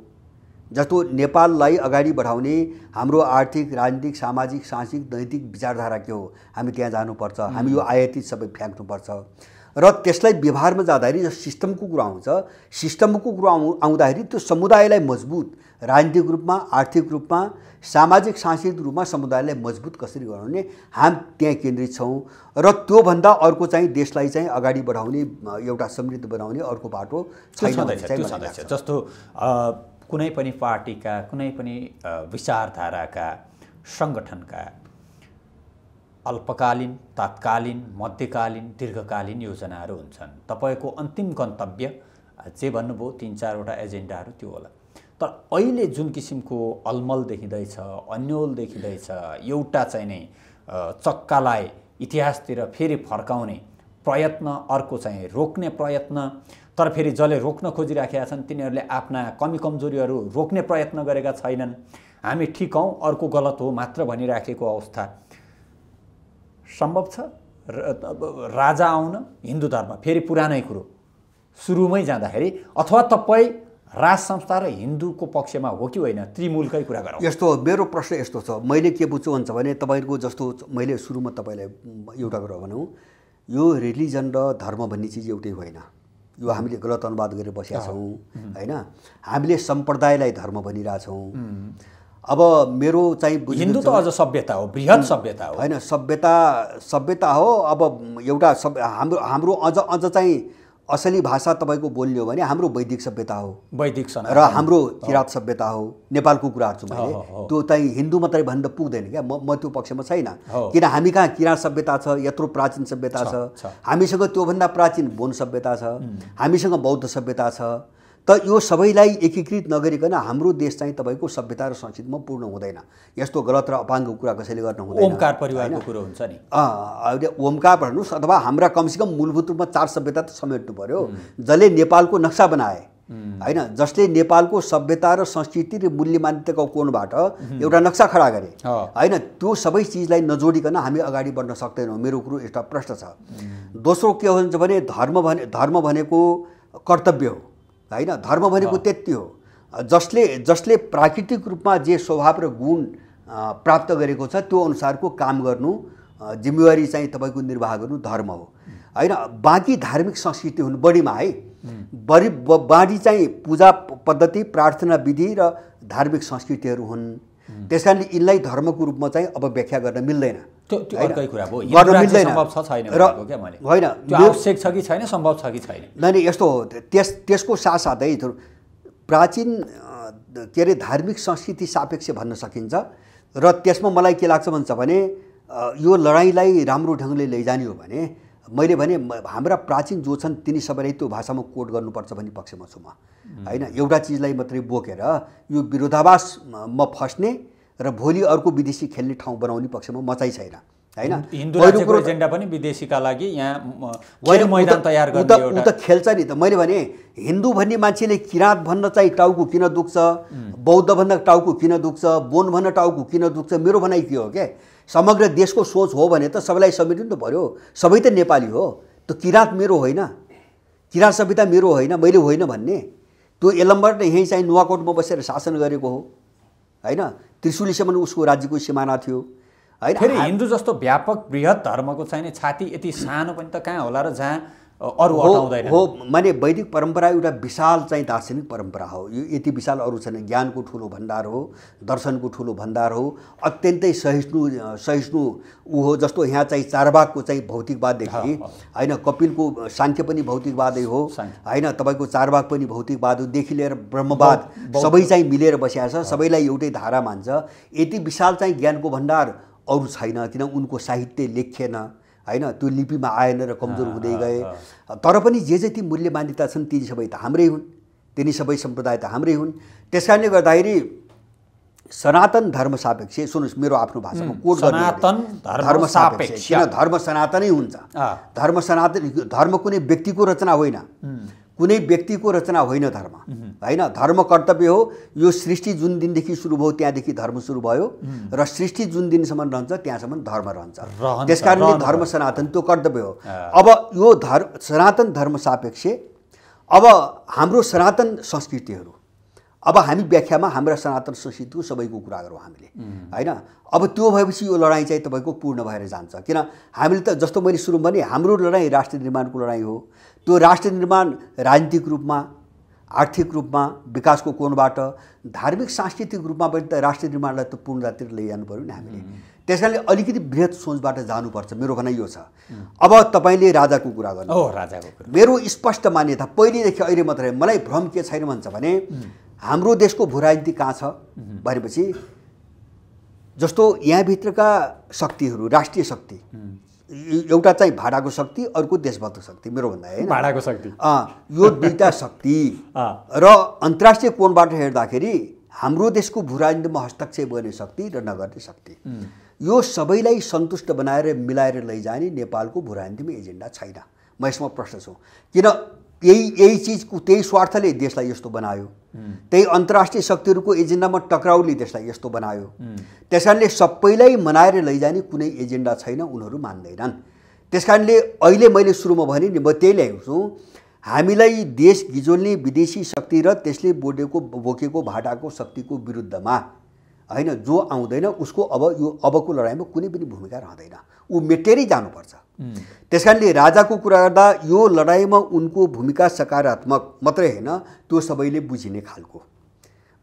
जस्तो नेपाललाई अगाडि बढाउने हाम्रो आर्थिक, राजनीतिक, सामाजिक, सांस्कृतिक, नैतिक विचारधारा के हो, हामी त्यहाँ जानुपर्छ। हामी यो आयातित सबै फ्याँक्नुपर्छ र त्यसलाई व्यवहारमा जाँदाखेरि जो सिस्टमको कुरा आउँछ, सिस्टमको कुरा आउँदाखेरि त्यो समुदायलाई मजबुत राजनीतिक रूपमा, आर्थिक रूपमा, सामाजिक, सांस्कृतिक रूपमा समुदायलाई मजबुत कसरी गराउने, हामी त्यहाँ केन्द्रित छौँ। र त्योभन्दा अर्को चाहिँ देशलाई चाहिँ अगाडि बढाउने, एउटा समृद्ध बनाउने अर्को बाटो छैन। जस्तो कुनै पनि पार्टीका, कुनै पनि विचारधाराका, सङ्गठनका अल्पकालीन, तात्कालीन, मध्यकालीन, दीर्घकालीन योजनाहरू हुन्छन्। तपाईँको अन्तिम गन्तव्य जे भन्नुभयो 3-4वटा एजेन्डाहरू त्यो होला। तर अहिले जुन किसिमको अलमल देखिँदैछ, अन्यल देखिँदैछ, एउटा चाहिँ नै चक्कालाई इतिहासतिर फेरि फर्काउने प्रयत्न, अर्को चाहिँ रोक्ने प्रयत्न। तर फेरि जसले रोक्न खोजिराखेका छन् तिनीहरूले आफ्ना कमी कमजोरीहरू रोक्ने प्रयत्न गरेका छैनन्। हामी ठिक हौँ, अर्को गलत हो मात्र भनिराखेको अवस्था सम्भव छ। राजा आउन हिन्दू धर्म फेरि पुरानै कुरो सुरुमै जाँदाखेरि, अथवा तपाईँ राज संस्था र हिन्दूको पक्षमा हो कि होइन, त्रिमूलकै कुरा गरौँ। यस्तो मेरो प्रश्न यस्तो छ, मैले के बुझ्छु भन्छ भने तपाईँको जस्तो मैले सुरुमा तपाईँलाई एउटा कुरा भनौँ, यो रिलिजन र धर्म भन्ने चिज एउटै होइन। यो हामीले गलत अनुवाद गरेर बसेका छौँ होइन। हामीले सम्प्रदायलाई धर्म भनिरहेछौँ। अब मेरो चाहिँ हिन्दू त अझ सभ्यता हो, बृहत सभ्यता हो होइन, सभ्यता हो। अब एउटा हाम्रो अझ चाहिँ असली भाषा तपाईँको बोल्ने हो भने हाम्रो वैदिक सभ्यता हो, वैदिक र हाम्रो किराँत सभ्यता हो, नेपालको कुरा गर्छु मैले। त्यो चाहिँ हिन्दू मात्रै भन्दा पुग्दैन क्या, म त्यो पक्षमा छैन। किन हामी कहाँ किराँत सभ्यता छ, यत्रो प्राचीन सभ्यता छ, हामीसँग त्योभन्दा प्राचीन बोन सभ्यता छ, हामीसँग बौद्ध सभ्यता छ। त यो सबैलाई एकीकृत नगरिकन हाम्रो देश चाहिँ तपाईँको सभ्यता र संस्कृतिमा पूर्ण हुँदैन। यस्तो गलत र अपाङ्गको कुरा कसैले गर्न हुँदैन। ओमकार परिवारको कुरो हुन्छ नि, अहिले ओमकार भन्नुहोस्, अथवा हाम्रा कमसेकम मूलभूत रूपमा 4 सभ्यता त समेट्नु पर्यो। जसले नेपालको नक्सा बनाए होइन, जसले नेपालको सभ्यता र संस्कृति र मूल्य मान्यताको कोणबाट एउटा नक्सा खडा गरे होइन, त्यो सबै चिजलाई नजोडिकन हामी अगाडि बढ्न सक्दैनौँ। मेरो कुरो एउटा प्रश्न छ। दोस्रो के हुन्छ भने धर्म भनेको कर्तव्य हो होइन, धर्म भनेको त्यति हो जसले प्राकृतिक रूपमा जे स्वभाव र गुण प्राप्त गरेको छ त्यो अनुसारको काम गर्नु, जिम्मेवारी चाहिँ तपाईँको निर्वाह गर्नु धर्म हो होइन। बाँकी धार्मिक संस्कृति हुनु बढीमा है, बाढी चाहिँ पूजा पद्धति, प्रार्थना विधि र धार्मिक संस्कृतिहरू हुन्। त्यस कारणले यिनलाई धर्मको रूपमा चाहिँ अब व्याख्या गर्न मिल्दैन। त्यो अर्कै कुरा भयो, गर्न मिल्दैन, सम्भव छ छैन क्या मैले होइन, त्यो आवश्यक छ कि छैन, सम्भव छ कि छैन। नै यस्तो हो। त्यसको साथसाथै प्राचीन के अरे धार्मिक संस्कृति सापेक्ष भन्न सकिन्छ। र त्यसमा मलाई के लाग्छ भन्छ भने यो लडाइँलाई राम्रो ढङ्गले लैजाने हो भने मैले भने हाम्रा प्राचीन जो छन् तिनी सबैलाई त्यो भाषामा कोड गर्नुपर्छ भन्ने पक्षमा छु म होइन। एउटा चिजलाई मात्रै बोकेर यो विरोधाभासमा फस्ने र भोलि अर्को विदेशी खेल्ने ठाउँ बनाउने पक्षमा म चाहिँ छैन होइन। हिन्दू राज्यको एजेन्डा पनि विदेशीका लागि यहाँ मैदान तयार गर्ने ऊ त खेल्छ नि त। मैले भने हिन्दू भन्ने मान्छेले किराँत भन्न चाहिँ टाउको किन दुख्छ, बौद्ध भन्न टाउको किन दुख्छ, बोन भन्न टाउको किन दुख्छ, मेरो भनाइ के हो क्या। समग्र देशको सोच हो भने त सबैलाई समेट्नु त पर्यो। सबै त नेपाली हो। त्यो किराँत मेरो होइन, किराँत सभ्यता मेरो होइन, मैले होइन भन्ने। त्यो यलम्बर यहीँ चाहिँ नुवाकोटमा बसेर शासन गरेको हो होइन। त्रिशुलीसम्म उसको राज्यको सिमाना थियो होइन। फेरि हिन्दू जस्तो व्यापक बृहत धर्मको चाहिँ छाती यति सानो पनि त कहाँ होला र जहाँ अरू अटाउँदैन हो। माने वैदिक परम्परा एउटा विशाल चाहिँ दार्शनिक परम्परा हो। यो यति विशाल अरू छैन। ज्ञानको ठुलो भण्डार हो, दर्शनको ठुलो भण्डार हो, अत्यन्तै सहिष्णु ऊ हो। जस्तो यहाँ चाहिँ चारवाकको चाहिँ भौतिकवाददेखि होइन, कपिलको साङ्ख्य पनि भौतिकवादै हो होइन, तपाईँको चारवाक पनि भौतिकवाद हो, देखि लिएर ब्रह्मवाद सबै चाहिँ मिलेर बसेको छ, सबैलाई एउटै धारा मान्छ। यति विशाल चाहिँ ज्ञानको भण्डार अरू छैन, किन उनको साहित्य लेखिएन होइन, त्यो लिपिमा आएन र कमजोर हुँदै गए। तर पनि जे जति मूल्य मान्यता छन् ती सबै त हाम्रै हुन्, तिनी सबै सम्प्रदाय त हाम्रै हुन्। त्यस कारणले गर्दाखेरि सनातन धर्म सापेक्ष, सुन्नुहोस् मेरो आफ्नो भाषामा कोड गर्ने, सनातन धर्म सापेक्ष, किन धर्म सनातनै हुन्छ। धर्म सनातन, धर्म कुनै व्यक्तिको रचना होइन, कुनै व्यक्तिको रचना होइन धर्म होइन। धर्म कर्तव्य हो। यो सृष्टि जुन दिनदेखि सुरु भयो त्यहाँदेखि धर्म सुरु भयो र सृष्टि जुन दिनसम्म रहन्छ त्यहाँसम्म धर्म रहन्छ। त्यस कारणले धर्म सनातन त्यो कर्तव्य हो। अब यो सनातन धर्म सापेक्ष अब हाम्रो सनातन संस्कृतिहरू, अब हामी व्याख्यामा हाम्रा सनातन संस्कृतिको सबैको कुरा गरौँ हामीले होइन। अब त्यो भएपछि यो लडाइँ चाहिँ तपाईँको पूर्ण भएर जान्छ। किन हामीले त जस्तो मैले सुरु भने हाम्रो लडाइँ राष्ट्र निर्माणको लडाइँ हो। त्यो राष्ट्र निर्माण राजनीतिक रूपमा, आर्थिक रूपमा, विकासको कोणबाट, धार्मिक सांस्कृतिक रूपमा पनि त राष्ट्र निर्माणलाई त पूर्णतातिर लैजानु पऱ्यो नि हामीले। त्यस कारणले अलिकति बृहत सोचबाट जानुपर्छ। मेरो भनाइ यो छ। अब तपाईँले राजाको कुरा गर्नु, राजाको कुरा मेरो स्पष्ट मान्यता पहिलेदेखि अहिले मात्रै, मलाई भ्रम के छैन भन्छ भने हाम्रो देशको भूराजनीति कहाँ छ भनेपछि जस्तो यहाँभित्रका शक्तिहरू, राष्ट्रिय शक्ति, एउटा चाहिँ भाडाको शक्ति, अर्को देशभक्त शक्ति, मेरो भन्दा होइन भाडाको शक्ति, यो दुईटा शक्ति र अन्तर्राष्ट्रिय कोणबाट हेर्दाखेरि हाम्रो देशको भूराजनीतिमा हस्तक्षेप गर्ने शक्ति र नगर्ने शक्ति, यो सबैलाई सन्तुष्ट बनाएर मिलाएर लैजाने नेपालको भूराजनीतिमा एजेन्डा छैन। म यसमा प्रश्न छु। किन यही चिजको त्यही स्वार्थले देशलाई यस्तो बनायो, त्यही अन्तर्राष्ट्रिय शक्तिहरूको एजेन्डामा टक्राउले देशलाई यस्तो बनायो। त्यस कारणले सबैलाई मनाएर लैजाने कुनै एजेन्डा छैन, उनीहरू मान्दैनन्। त्यस कारणले अहिले मैले सुरुमा भने नि, म त्यही ल्याएको छु, हामीलाई देश गिजोल्ने विदेशी शक्ति र त्यसले बोकेको भाडाको शक्तिको विरुद्धमा होइन जो आउँदैन उसको अबको लडाइँमा कुनै पनि भूमिका रहँदैन, ऊ मेटेरै जानुपर्छ। त्यस कारणले राजाको कुरा गर्दा यो लडाइँमा उनको भूमिका सकारात्मक मात्रै होइन, त्यो सबैले बुझिने खालको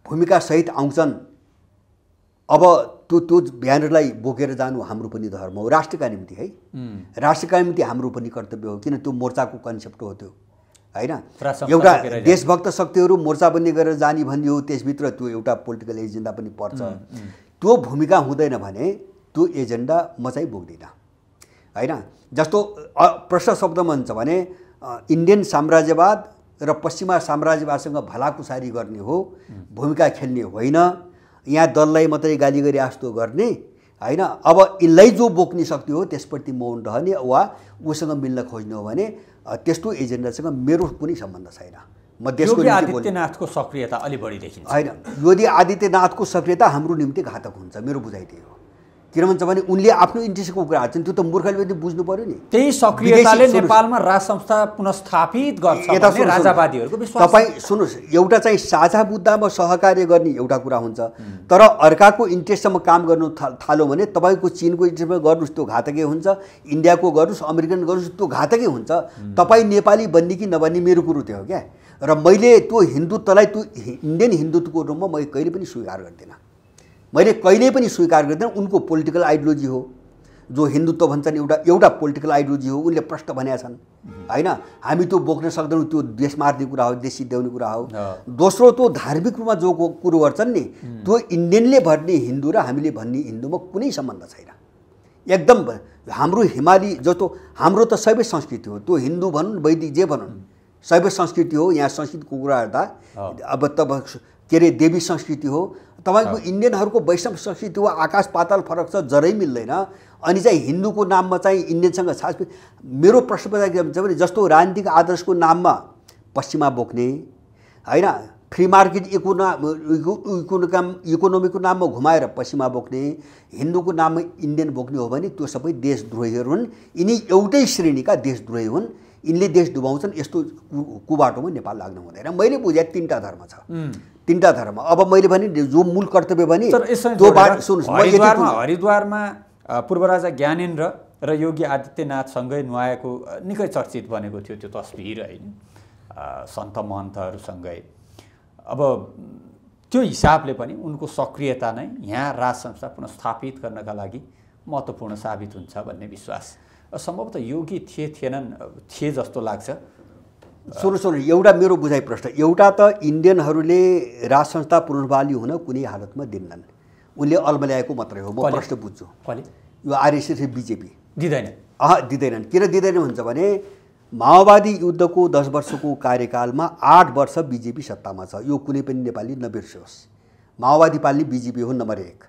भूमिका सहित आउँछन्। अब त्यो ब्यानरलाई बोकेर जानु हाम्रो पनि धर्म हो, राष्ट्रका निम्ति है, राष्ट्रका निम्ति हाम्रो पनि कर्तव्य हो। किन त्यो मोर्चाको कन्सेप्ट हो त्यो होइन। राष्ट्र एउटा संस्था देशभक्त शक्तिहरू मोर्चाबन्दी गरेर जाने भन्ने हो, त्यसभित्र त्यो एउटा पोलिटिकल एजेन्डा पनि पर्छ। त्यो भूमिका हुँदैन भने त्यो एजेन्डा म चाहिँ बोक्दिनँ होइन। जस्तो प्रश्न शब्दमा हुन्छ भने इन्डियन साम्राज्यवाद र पश्चिमा साम्राज्यवादसँग भलाकुसारी गर्ने हो, भूमिका खेल्ने होइन। यहाँ दललाई मात्रै गाली गरे जस्तो गर्ने होइन। अब यसलाई जो बोक्ने शक्ति हो त्यसप्रति मौन रहने वा उसँग मिल्न खोज्ने हो भने त्यस्तो एजेन्डासँग मेरो कुनै सम्बन्ध छैन। म देशको योगी आदित्यनाथको सक्रियता अलि बढी देखिन्छ होइन। योगी आदित्यनाथको सक्रियता हाम्रो निम्ति घातक हुन्छ, मेरो बुझाइ त्यही हो। किन भन्छ भने उनले आफ्नो इन्ट्रेस्टको कुरा हाल्छन्, त्यो त मूर्खले पनि बुझ्नु पर्यो नि। त्यही सक्रियताले नेपालमा राज संस्था पुनर्स्थापित गर्छ भन्ने राजावादीहरूको विश्वास। तपाईँ सुन्नुहोस्, एउटा चाहिँ साझा मुद्दामा सहकार्य गर्ने एउटा कुरा हुन्छ, तर अर्काको इन्ट्रेस्टमा काम गर्नु थाल्यो भने तपाईँको चिनको इन्ट्रेस्टमा गर्नुहोस् त्यो घातकै हुन्छ, इन्डियाको गर्नुहोस्, अमेरिकन गर्नुहोस् त्यो घातकै हुन्छ। तपाईँ नेपाली बन्ने कि नबन्ने मेरो कुरो त्यो हो क्या। र मैले त्यो हिन्दुत्वलाई त्यो इन्डियन हिन्दुत्वको रूपमा मैले कहिले पनि स्वीकार गर्दिनँ। मैले कहिल्यै पनि स्वीकार गर्दैन। उनको पोलिटिकल आइडियोलोजी हो, जो हिन्दुत्व भन्छन् एउटा पोलिटिकल आइडियोलोजी हो, उनले प्रश्न भनेका छन् होइन। हामी त्यो बोक्न सक्दैनौँ, त्यो देश मार्ने कुरा हो, देश सिद्ध्याउने कुरा हो। दोस्रो त्यो धार्मिक रूपमा जो कुरो गर्छन् नि, त्यो इन्डियनले भन्ने हिन्दू र हामीले भन्ने हिन्दूमा कुनै सम्बन्ध छैन एकदम। हाम्रो हिमाली जस्तो हाम्रो त शैव संस्कृति हो, त्यो हिन्दू भनौँ वैदिक जे भनौँ शैव संस्कृति हो। यहाँ संस्कृतिको कुरा हेर्दा अब तब के अरे देवी संस्कृति हो। तपाईँको इन्डियनहरूको वैष्णव संस्कृति हो, आकाश पाताल फरक छ, जरै मिल्दैन। अनि चाहिँ हिन्दूको नाममा चाहिँ इन्डियनसँग सास मेरो प्रश्न के भन्छ भने जस्तो राजनीतिक आदर्शको नाममा पश्चिमा बोक्ने होइन, फ्री मार्केट इकोनोमीको नाममा घुमाएर पश्चिमा बोक्ने, हिन्दूको नाममा इन्डियन बोक्ने हो भने त्यो सबै देशद्रोहीहरू हुन्। यिनी एउटै श्रेणीका देशद्रोही हुन्, यिनले देश डुबाउँछन्। यस्तो कुबाटोमा नेपाल लाग्नु हुँदैन। मैले बुझेँ तीनटा धर्म छ, तीनटा धर्म। अब मैले भने जो मूल कर्तव्य भने त्यो बात सुन्नुहोस्, हरिद्वारमा पूर्व राजा ज्ञानेन्द्र र योगी आदित्यनाथसँगै नुहाएको निकै चर्चित बनेको थियो त्यो तस्बिर होइन, सन्त महन्तहरूसँगै। अब त्यो हिसाबले पनि उनको सक्रियता नै यहाँ राज संस्था पुनर्स्थापित गर्नका लागि महत्त्वपूर्ण साबित हुन्छ भन्ने विश्वास सम्भवतः योगी थिए जस्तो लाग्छ। सुन्नु एउटा मेरो बुझाइ प्रश्न, एउटा त इन्डियनहरूले राज संस्था पुनर्बहाली हुन कुनै हालतमा दिन्नन्, उनले अल्मल्याएको मात्रै हो। म प्रश्न बुझ्छु, यो आरएसएस बिजेपी दिँदैन दिँदैनन्। किन दिँदैन भन्छ भने माओवादी युद्धको 10 वर्षको कार्यकालमा 8 वर्ष बिजेपी सत्तामा छ। यो कुनै पनि नेपाली नबिर्सियोस्। माओवादी पाल्ने बिजेपी हो नम्बर 1।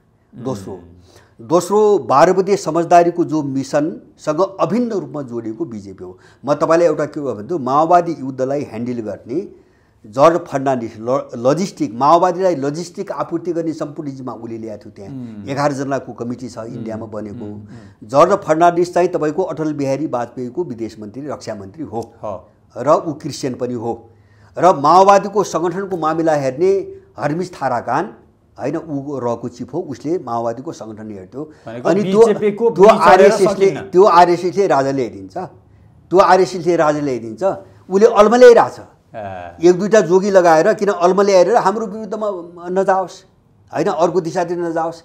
दोस्रो 12 बुँदे समझदारीको जो मिसनसँग अभिन्न रूपमा जोडिएको बिजेपी हो। म तपाईँलाई एउटा के भन्छु, माओवादी युद्धलाई ह्यान्डल गर्ने जर्ज फर्नान्डिस लजिस्टिक माओवादीलाई लजिस्टिक आपूर्ति गर्ने सम्पूर्ण जिम्मा उसले ल्याएको थियो। त्यहाँ 11 जनाको कमिटी छ इन्डियामा बनेको। जर्ज फर्नान्डिस चाहिँ तपाईँको अटल बिहारी वाजपेयीको विदेश मन्त्री रक्षा मन्त्री हो र ऊ क्रिस्चियन पनि हो। र माओवादीको सङ्गठनको मामिला हेर्ने हर्मिज थाराकान होइन, ऊ रहेको चिफ हो, उसले माओवादीको सङ्गठन हेर्थ्यो। अनि त्यो आरएसएसले राजा ल्याइदिन्छ, त्यो आरएसएसले राजा ल्याइदिन्छ। उसले अल्मल्याइरहेछ, एक दुईवटा जोगी लगाएर, किन अल्मल्याएर हाम्रो विरुद्धमा नजाओस् होइन, अर्को दिशातिर नजाओस्।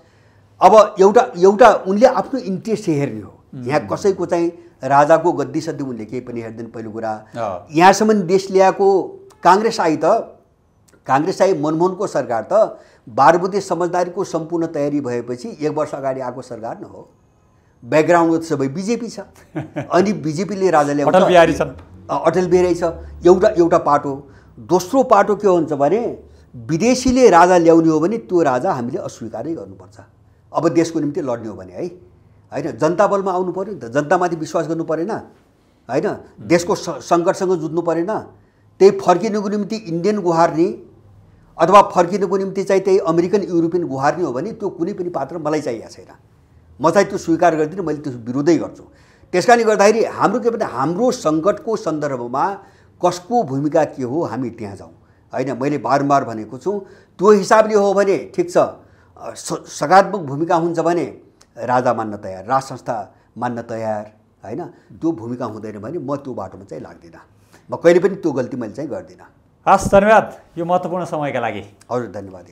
अब एउटा उनले आफ्नो इन्ट्रेस्ट हेर्ने हो। यहाँ कसैको चाहिँ राजाको गद्दी सद्दी उनले केही पनि हेर्दैन। पहिलो कुरा यहाँसम्म देश ल्याएको काङ्ग्रेस आई मनमोहनको सरकार त 12 बुँदे समझदारीको सम्पूर्ण तयारी भएपछि 1 वर्ष अगाडि आएको सरकार न हो। ब्याकग्राउन्डमा त सबै बिजेपी छ। अनि बिजेपीले राजा ल्याउँछ, अटल बिहारी छ, एउटा पाटो। दोस्रो पाटो के हुन्छ भने विदेशीले राजा ल्याउने हो भने त्यो राजा हामीले अस्वीकारै गर्नुपर्छ। अब देशको निम्ति लड्ने हो भने है होइन, जनता बलमा आउनु पर्यो नि त, जनतामाथि विश्वास गर्नु परेन होइन, देशको सङ्कटसँग जुझ्नु परेन। त्यही फर्किनुको निम्ति इन्डियन गुहार्ने अथवा फर्किनुको निम्ति चाहिँ त्यही अमेरिकन युरोपियन गुहार्ने हो भने त्यो कुनै पनि पात्र मलाई चाहिएको छैन। म चाहिँ त्यो स्वीकार गर्दिनँ, मैले त्यो विरोधै गर्छु। त्यस कारणले गर्दाखेरि हाम्रो के भने हाम्रो सङ्कटको सन्दर्भमा कसको भूमिका के हो हामी त्यहाँ जाउँ होइन। मैले बारम्बार भनेको छु त्यो हिसाबले हो भने ठिक छ, सकारात्मक भूमिका हुन्छ भने राजा मान्न तयार, राज संस्था मान्न तयार होइन। त्यो भूमिका हुँदैन भने म त्यो बाटोमा चाहिँ लाग्दिनँ। म कहिले पनि त्यो गल्ती मैले चाहिँ गर्दिनँ। हस्, धन्यवाद यो महत्त्वपूर्ण समयका लागि। हजुर धन्यवाद।